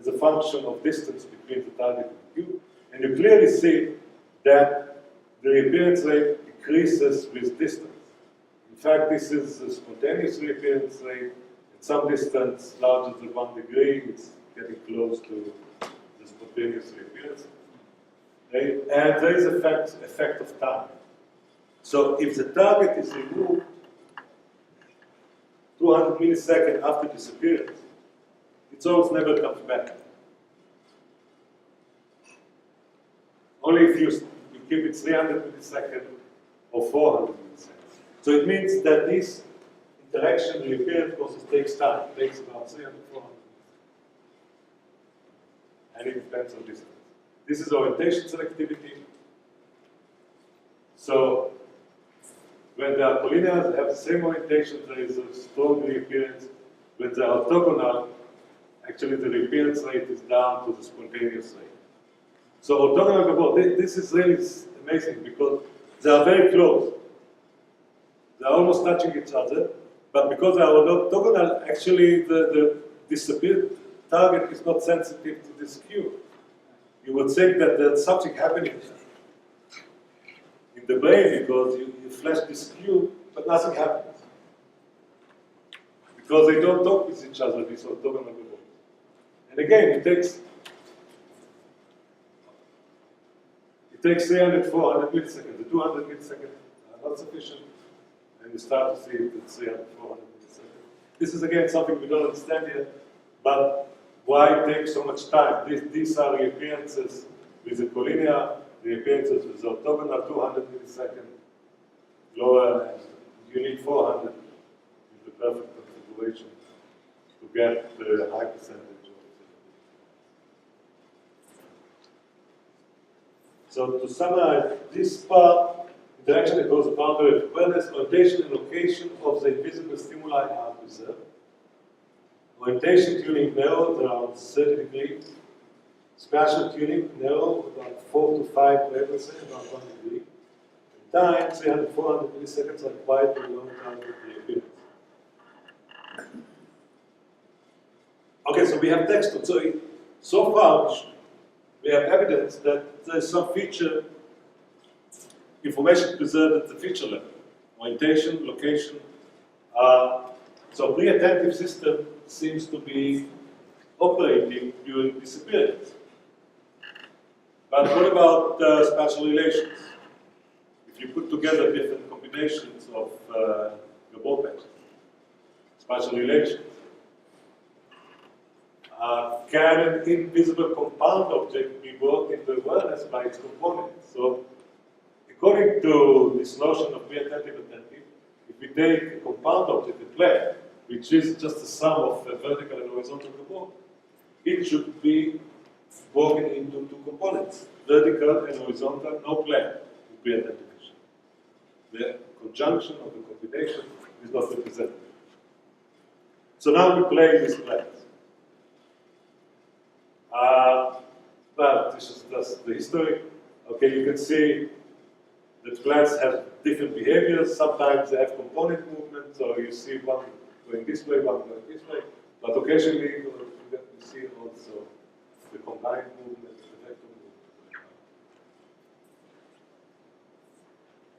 as a function of distance between the target and the cue, and you clearly see that the reappearance rate decreases with distance. In fact, this is a spontaneous reappearance rate. At some distance larger than 1 degree, it's getting close to the spontaneous reappearance. Okay? And there is effect of time. So if the target is removed 200 milliseconds after disappearance, it almost never comes back. Only if you keep it 300 milliseconds or 400 milliseconds. So it means that this interaction reappearance process takes time. It takes about 300, 400 milliseconds. And it depends on distance. This is orientation selectivity. So when they are collinear, they have the same orientation, there is a strong reappearance. When they are orthogonal, actually the reappearance rate is down to the spontaneous rate. So orthogonal Gabor, this is really amazing because they are very close. They are almost touching each other, but because they are orthogonal, actually the disappeared target is not sensitive to this cue. You would think that there's something happening in the brain because you flash this cue, but nothing happens. Because they don't talk with each other, these orthogonal Gabor. And again, it takes 300, 400 milliseconds. The 200 milliseconds are not sufficient, and you start to see it at 300, 400 milliseconds. This is again something we don't understand yet, but why it takes so much time? These are reappearances with the collinear. the appearances is orthogonal 200 millisecond lower, and you need 400 in the perfect configuration to get the high percentage of it. So to summarize this part, interaction across the boundary of awareness, orientation and location of the invisible stimuli are preserved. Orientation tuning narrowed around 30 degrees. Spatial tuning narrowed about 4 to 5 wavelengths, about 1 degree. Time, 300, 400 milliseconds are quite a long time with the appearance. Okay, so we have text. So far, we have evidence that there is some feature information preserved at the feature level. Orientation, location. So preattentive system seems to be operating during disappearance. But what about spatial relations? If you put together different combinations of your ball patches, spatial relations, can an invisible compound object be brought into awareness by its components? So, according to this notion of preattentive attentive, if we take a compound object, a plane, which is just the sum of a vertical and horizontal component, it should be broken into two components, vertical and horizontal, no plane in preattentive. The conjunction of the combination is not represented. So now we play these planes. Well, this is just the history. Okay, you can see that plants have different behaviors. Sometimes they have component movement, so you see one going this way, one going this way. But occasionally you see also the combined movement, the vector movement.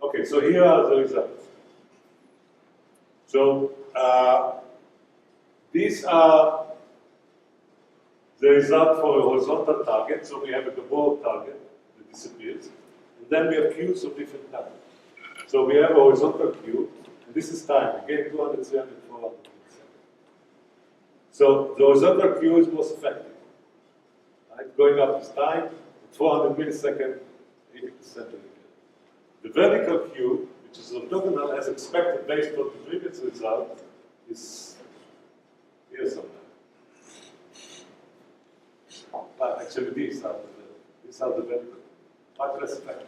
Okay, so here are the results. So these are the result for a horizontal target. So we have a Gabor target that disappears. And then we have cues of different types. So we have a horizontal cue, and this is time. Again, 200, 300, 400 milliseconds. So the horizontal cue is most effective. Right? Going up is time, 400 milliseconds, 80% of the the vertical cue, which is orthogonal as expected based on the previous result, is here somewhere. But actually, these are the vertical, much less effective.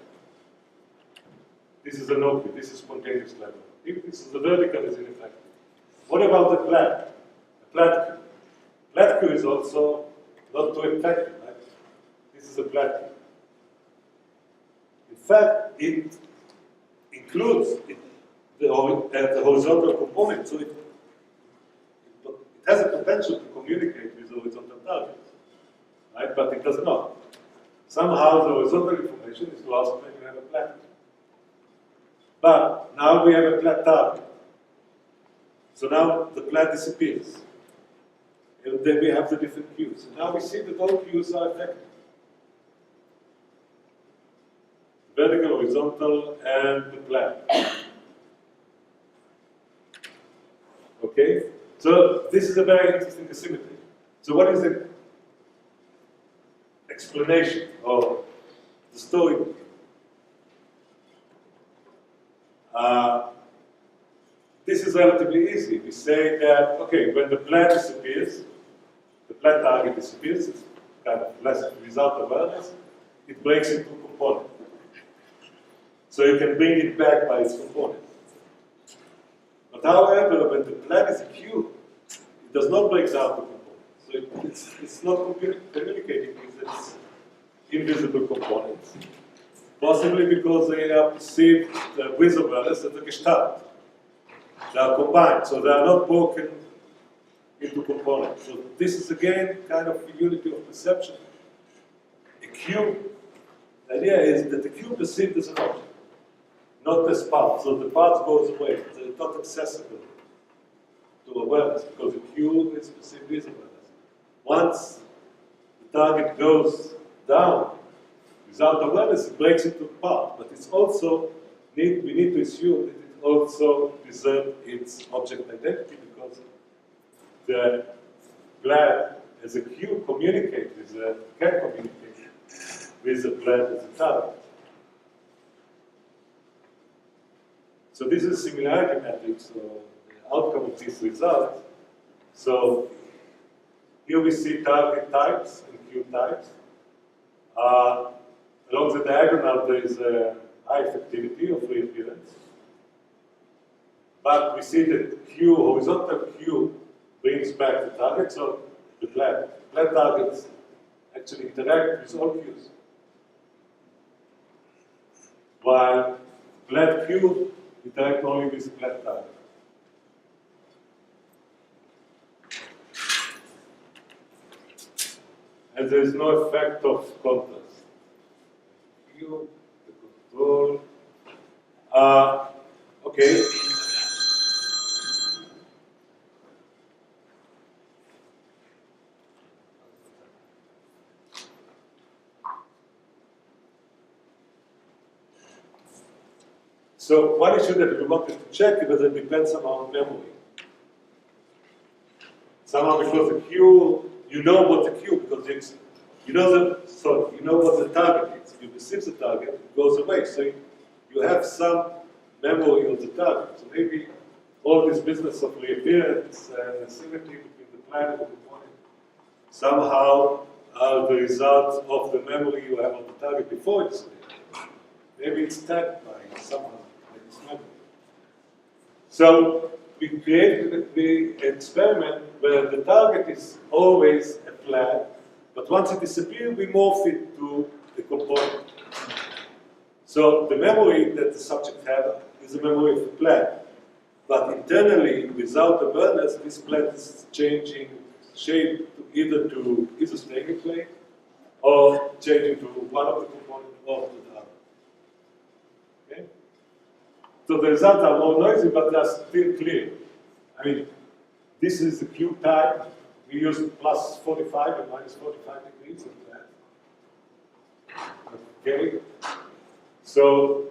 This is a no cue, this is spontaneous level. If this is the vertical, is ineffective. What about the flat? The flat cue. Flat cue is also not too effective, right? This is a flat cue. In fact, it includes the horizontal component, so it has a potential to communicate with the horizontal targets, right? But it does not. Somehow the horizontal information is lost when you have a flat cue. But now we have a flat target. So now the flat disappears. And then we have the different cues. And now we see that all cues are effective. Vertical, horizontal, and the flat. Okay? So this is a very interesting asymmetry. So what is the explanation of the story? This is relatively easy. We say that, okay, when the flat disappears, the flat target disappears, it's kind of less result awareness, it breaks into components. So you can bring it back by its component. But however, when the flat is a cube, it does not break down to components. So it's not communicating with its invisible components. Possibly because they are perceived with awareness as a gestalt. They are combined, so they are not broken into components. So this is again kind of a unity of perception. A cube, the idea is that the cube is perceived as an object, not as part. So the part goes away. It's not accessible to awareness because the cube is perceived as awareness. Once the target goes down without awareness, it breaks into part. But it's also we need to assume that it also preserves its object identity because the flat as a cube can communicate with the flat as a target. So this is similarity matrix, so the outcome of this result. So here we see target types and Q types. Along the diagonal, there is a high effectivity of reappearance. But we see that Q, horizontal Q, brings back the target, so the flat targets actually interact with all Qs. While flat Q interact only with flat target. And there is no effect of contrast. Q, the control. Okay. So one issue that we wanted to check is whether it depends somehow on memory. Somehow because the Q, you know what the Q, because it's, you know what the target is. You perceive the target, it goes away. So you have some memory of the target. So maybe all this business of reappearance and symmetry between the plan and the component somehow are the result of the memory you have of the target before it's reappeared. Maybe it's tagged by someone. So we created the experiment where the target is always a flag, but once it disappears, we morph it to the component. So the memory that the subject has is the memory of a flag, but internally, without awareness, this flag is changing shape to either staying in place or changing to one of the components or to the other. Okay? So the results are more noisy, but they are still clear. I mean, this is the Q type. We use plus 45 and minus 45 degrees of that. Okay. So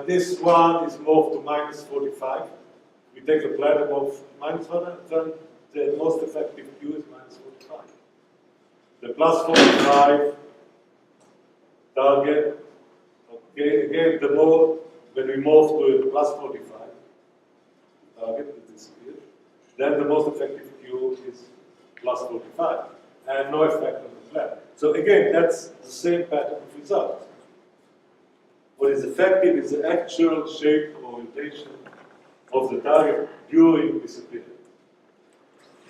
this one is moved to minus 45. We take a platinum of minus 100, then the most effective Q is minus 45. The plus 45 target. Okay, again, the more, when we move to a plus 45, the target that disappears, then the most effective Q is plus 45, and no effect on the flag. So again, that's the same pattern of results. What is effective is the actual shape or orientation of the target during disappearance.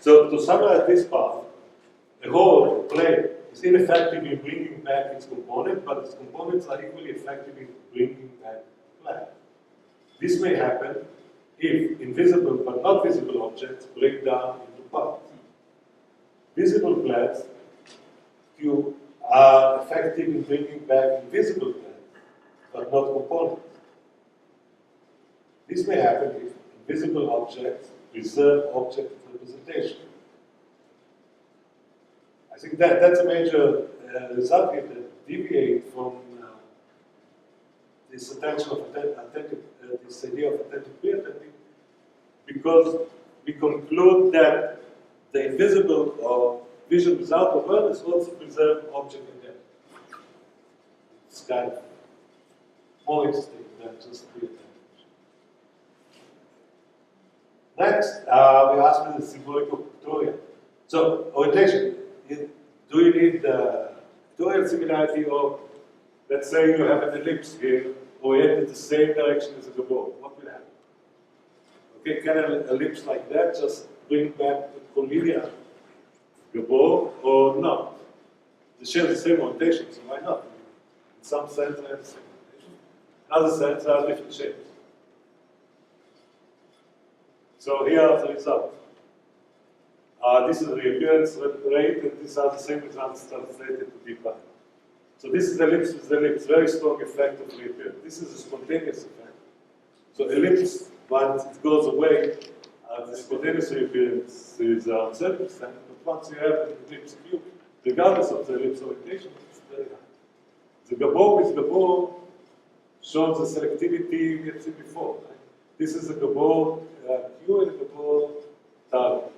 So to summarize this part, the whole plane is ineffective in bringing back its component, but its components are equally effective in bringing back the flag. This may happen if invisible but not visible objects break down into parts. Visible flags are effective in bringing back invisible flags, but not components. This may happen if invisible objects preserve object representation. I think that's a major result here that deviates from this attention of this idea of attentive preattentive, because we conclude that the invisible or vision without awareness also preserve object identity. It's kind of more interesting than just preattentive. Next, we ask me the symbolic pictorial. So orientation. Do you need the pictorial similarity, or let's say you have an ellipse here oriented the same direction as a gabor? What will happen? Okay, can an ellipse like that just bring back the collinear gabor or not? They share the same orientation, so why not? In some sense, they have the same orientation. In other sense, they are different shapes. So here are the results. This is the reappearance rate, and these are the same results translated to deep line. So this is ellipse with ellipse, very strong effect of reappearance. This is a spontaneous effect. So ellipse, once it goes away, the spontaneous reappearance is 7%, but once you have an ellipse Q, regardless of the ellipse orientation, it's very high. The gabor with gabor shows the selectivity we have seen before. Right? This is a gabor Q and a gabor target.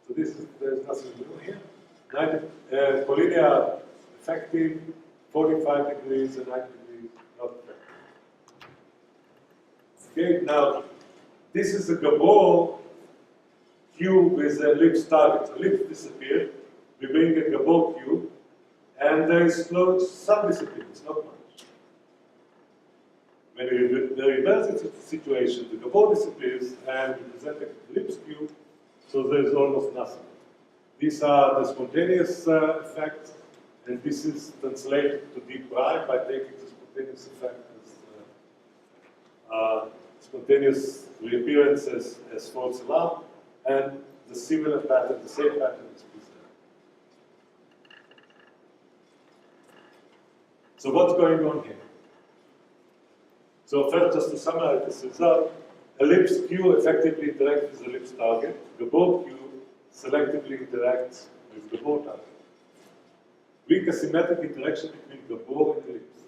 So there's nothing new here. Collinear effective, 45 degrees and 90 degrees not effective. Okay, now this is a Gabor cube with an ellipse target. So ellipse disappeared. We bring a Gabor cube, and there is some disappearance, not much. When we reverse the situation, the Gabor disappears, and we present an ellipse cube, so there is almost nothing. These are the spontaneous effects, and this is translated to deep right by taking the spontaneous effect as spontaneous reappearance as false alarm, and the similar pattern, the same pattern is preserved. So what's going on here? So first, just to summarize this result, ellipse Q effectively interacts with ellipse target. Gabor Q selectively interacts with Gabor target. Weak asymmetric interaction between Gabor and ellipse.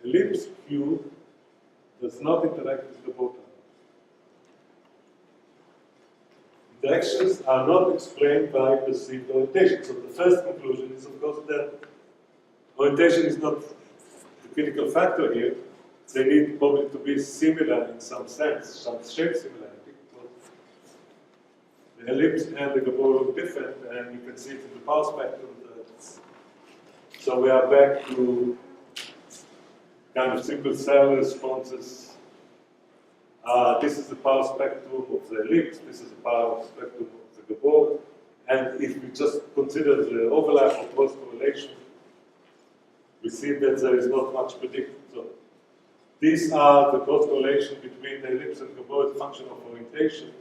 Ellipse Q does not interact with Gabor target. Interactions are not explained by perceived orientation. So the first conclusion is, of course, that orientation is not the critical factor here. They need probably to be similar in some sense, some shape similarity, because the ellipse and the Gabor look different, and you can see it in the power spectrum. So we are back to kind of simple cell responses. This is the power spectrum of the ellipse, this is the power spectrum of the Gabor, and if we just consider the overlap of cross correlation, we see that there is not much predicted. So these are the cross correlation between the ellipse and Gabor as a function of orientation.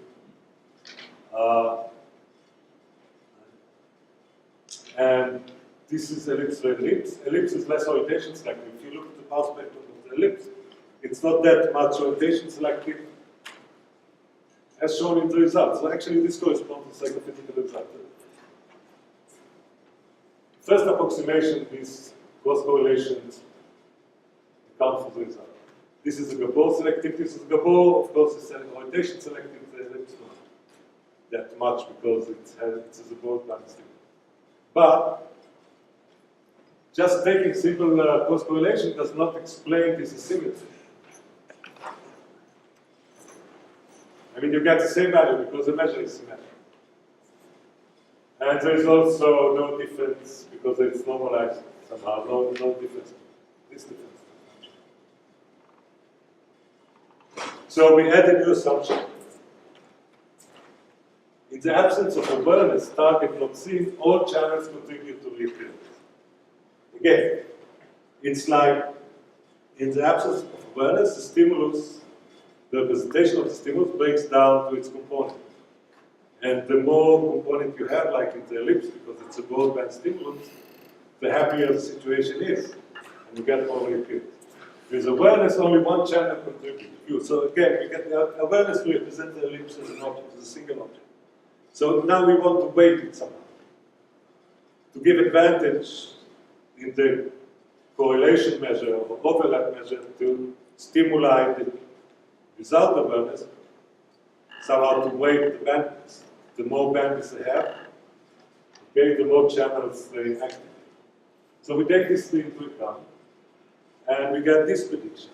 And this is ellipse to ellipse. Ellipse is less orientation selective. If you look at the power spectrum of the ellipse, it's not that much orientation selective as shown in the result. So actually this corresponds to psychophysical result. First approximation, these cross correlations account for the result. This is the Gabor selective. This is Gabor, of course, is orientation selective. The ellipse not that much because it's a broadband still. But just taking simple cross correlation does not explain this asymmetry. I mean, you get the same value because the measure is symmetric. And there is also no difference because it's normalized somehow, no difference. This difference. So we add a new assumption. In the absence of awareness, target not seen, all channels contribute to reappearance. Again, it's like in the absence of awareness, the stimulus, the representation of the stimulus breaks down to its component. And the more component you have, like in the ellipse, because it's a broadband stimulus, the happier the situation is, and you get more reappearance. With awareness, only one channel contributes. So again, we get the awareness to represent the ellipse as an object, as a single object. So now we want to weight it somehow. To give advantage in the correlation measure or overlap measure to stimuli the result awareness, somehow to weight the bandwidth. The more bandwidth they have, okay, the more channels they activate. So we take this into account, and we get this prediction.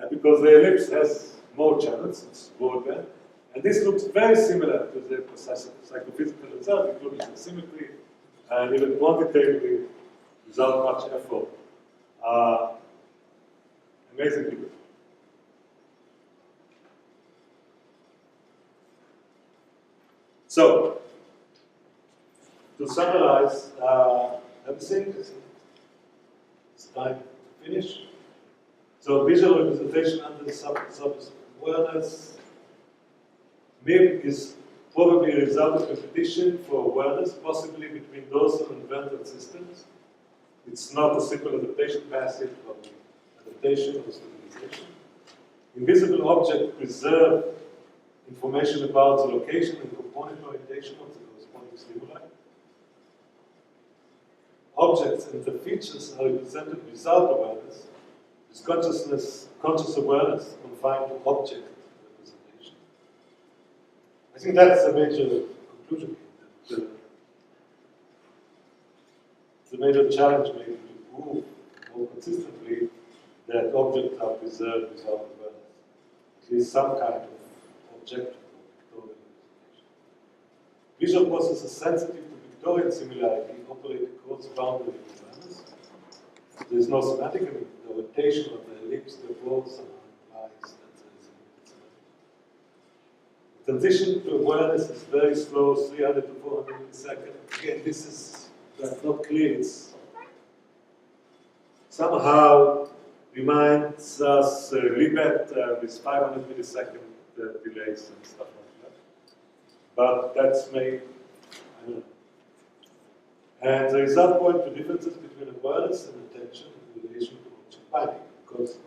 Because the ellipse has more channels, it's broadband, and this looks very similar to the psychophysical result, including the symmetry, and even quantitatively, without much effort. Amazingly good. So, to summarize everything, it's time to finish. So, visual representation under the surface of awareness. MIB is probably a result of competition for awareness, possibly between dorsal and ventral systems. It's not a simple adaptation passive of adaptation or stabilization. Invisible objects preserve information about the location and component orientation of the corresponding stimuli. Objects and the features are represented without awareness, with conscious awareness confined to object representation. I think that's a major conclusion. The major challenge maybe to prove more consistently that objects are preserved without awareness. At least some kind of objective or pictorial representation. Visual processes sensitive to pictorial similarity operate across boundary of awareness. There is no semantic, I mean, the rotation of the ellipse, the wall somehow implies that there is a semantic. The transition to awareness is very slow, 300 to 400 milliseconds. Again, this is not clear. It's somehow reminds us Libet with 500 millisecond delays and stuff like that. But that's maybe, I don't know. And the result point to differences between awareness and attention in relation to object binding. Because, as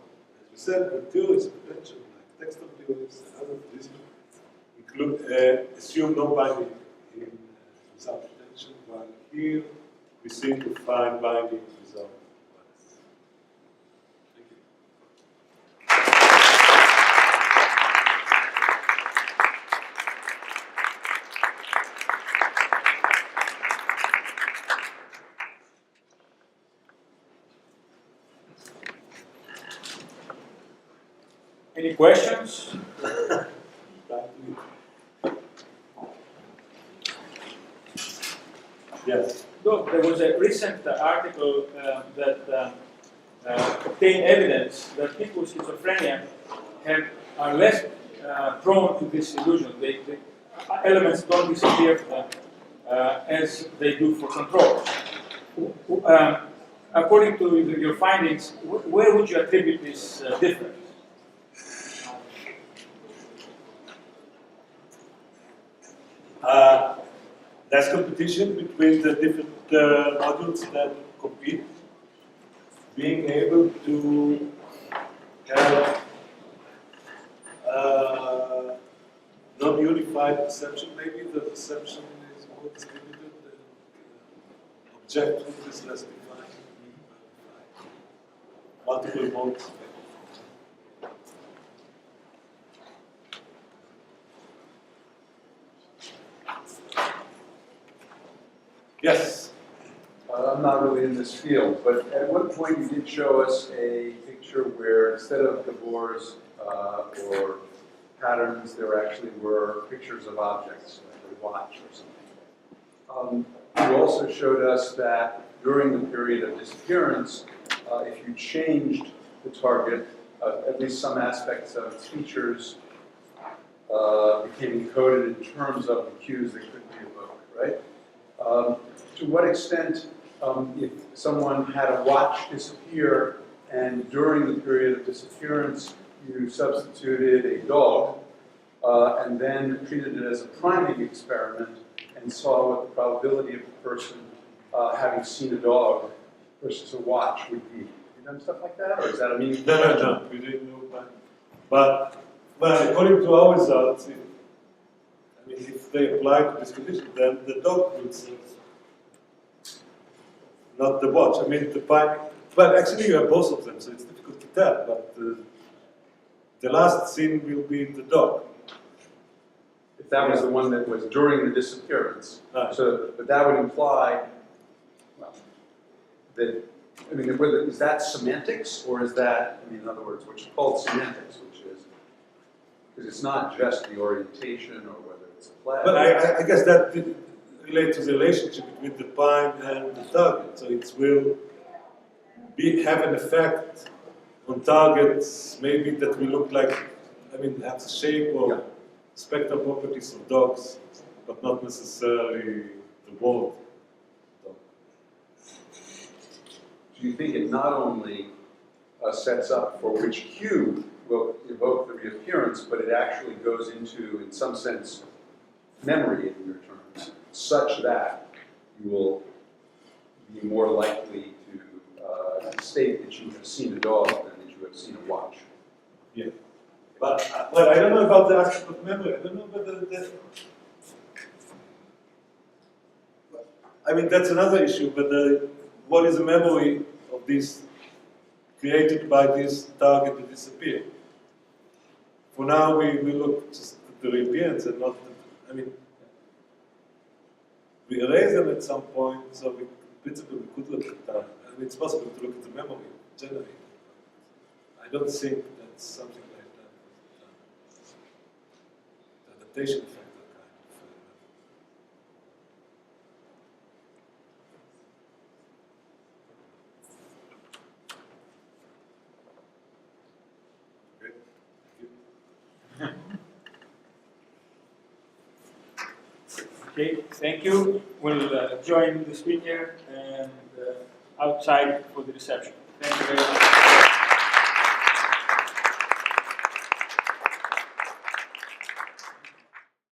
we said, the theories of attention, like textual theories and other theories, assume no binding in without attention, while here we seem to find binding without awareness. Thank you. Any questions? Yes. Look, there was a recent article that obtained evidence that people with schizophrenia are less prone to this illusion. The elements don't disappear as they do for control. According to your findings, where would you attribute this difference? There's competition between the different modules that compete. Being able to have non-unified perception, maybe the perception is more distributed, the objective is less defined, multiple modes. Yes. I'm not really in this field, but at one point you did show us a picture where instead of Gabor's or patterns, there actually were pictures of objects, like a watch or something. You also showed us that during the period of disappearance, if you changed the target, at least some aspects of its features became encoded in terms of the cues that could be evoked, right? To what extent, if someone had a watch disappear and during the period of disappearance you substituted a dog and then treated it as a priming experiment and saw what the probability of the person having seen a dog versus a watch would be. Have you done stuff like that, or is that a meaningful question? No, we didn't know that. But, well, according to our results, if they apply to this condition, then the dog would sense. Not the watch. I mean, the priming. Well, actually, you have both of them, so it's difficult to tell. But the last scene will be the dog. If that was the one that was during the disappearance. Right. So, but that would imply, well, that, I mean, is that semantics, or is that, I mean, in other words, what's called semantics, which is, because it's not just the orientation or whether it's a flag. But I guess that relates to the relationship between the prime and the target. So it will have an effect on targets, maybe that will look like, I mean, have the shape or spectral properties of dogs, but not necessarily the word dog. Do you think it not only sets up for which cue will evoke the reappearance, but it actually goes into, in some sense, memory in your terms, such that you will be more likely to state that you have seen a dog than that you have seen a watch? Yeah. But, well, I don't know about the aspect of memory. I don't know whether I mean, that's another issue, but what is the memory of this created by this target to disappear? For now, we look just at the reappearance and not, I mean, we erase them at some point, so in principle we could look at that. I mean, it's possible to look at the memory generated. I don't think that something like that, the adaptation effect are kind of Great, thank you. Okay, thank you. We'll join the speaker and outside for the reception. Thank you very much.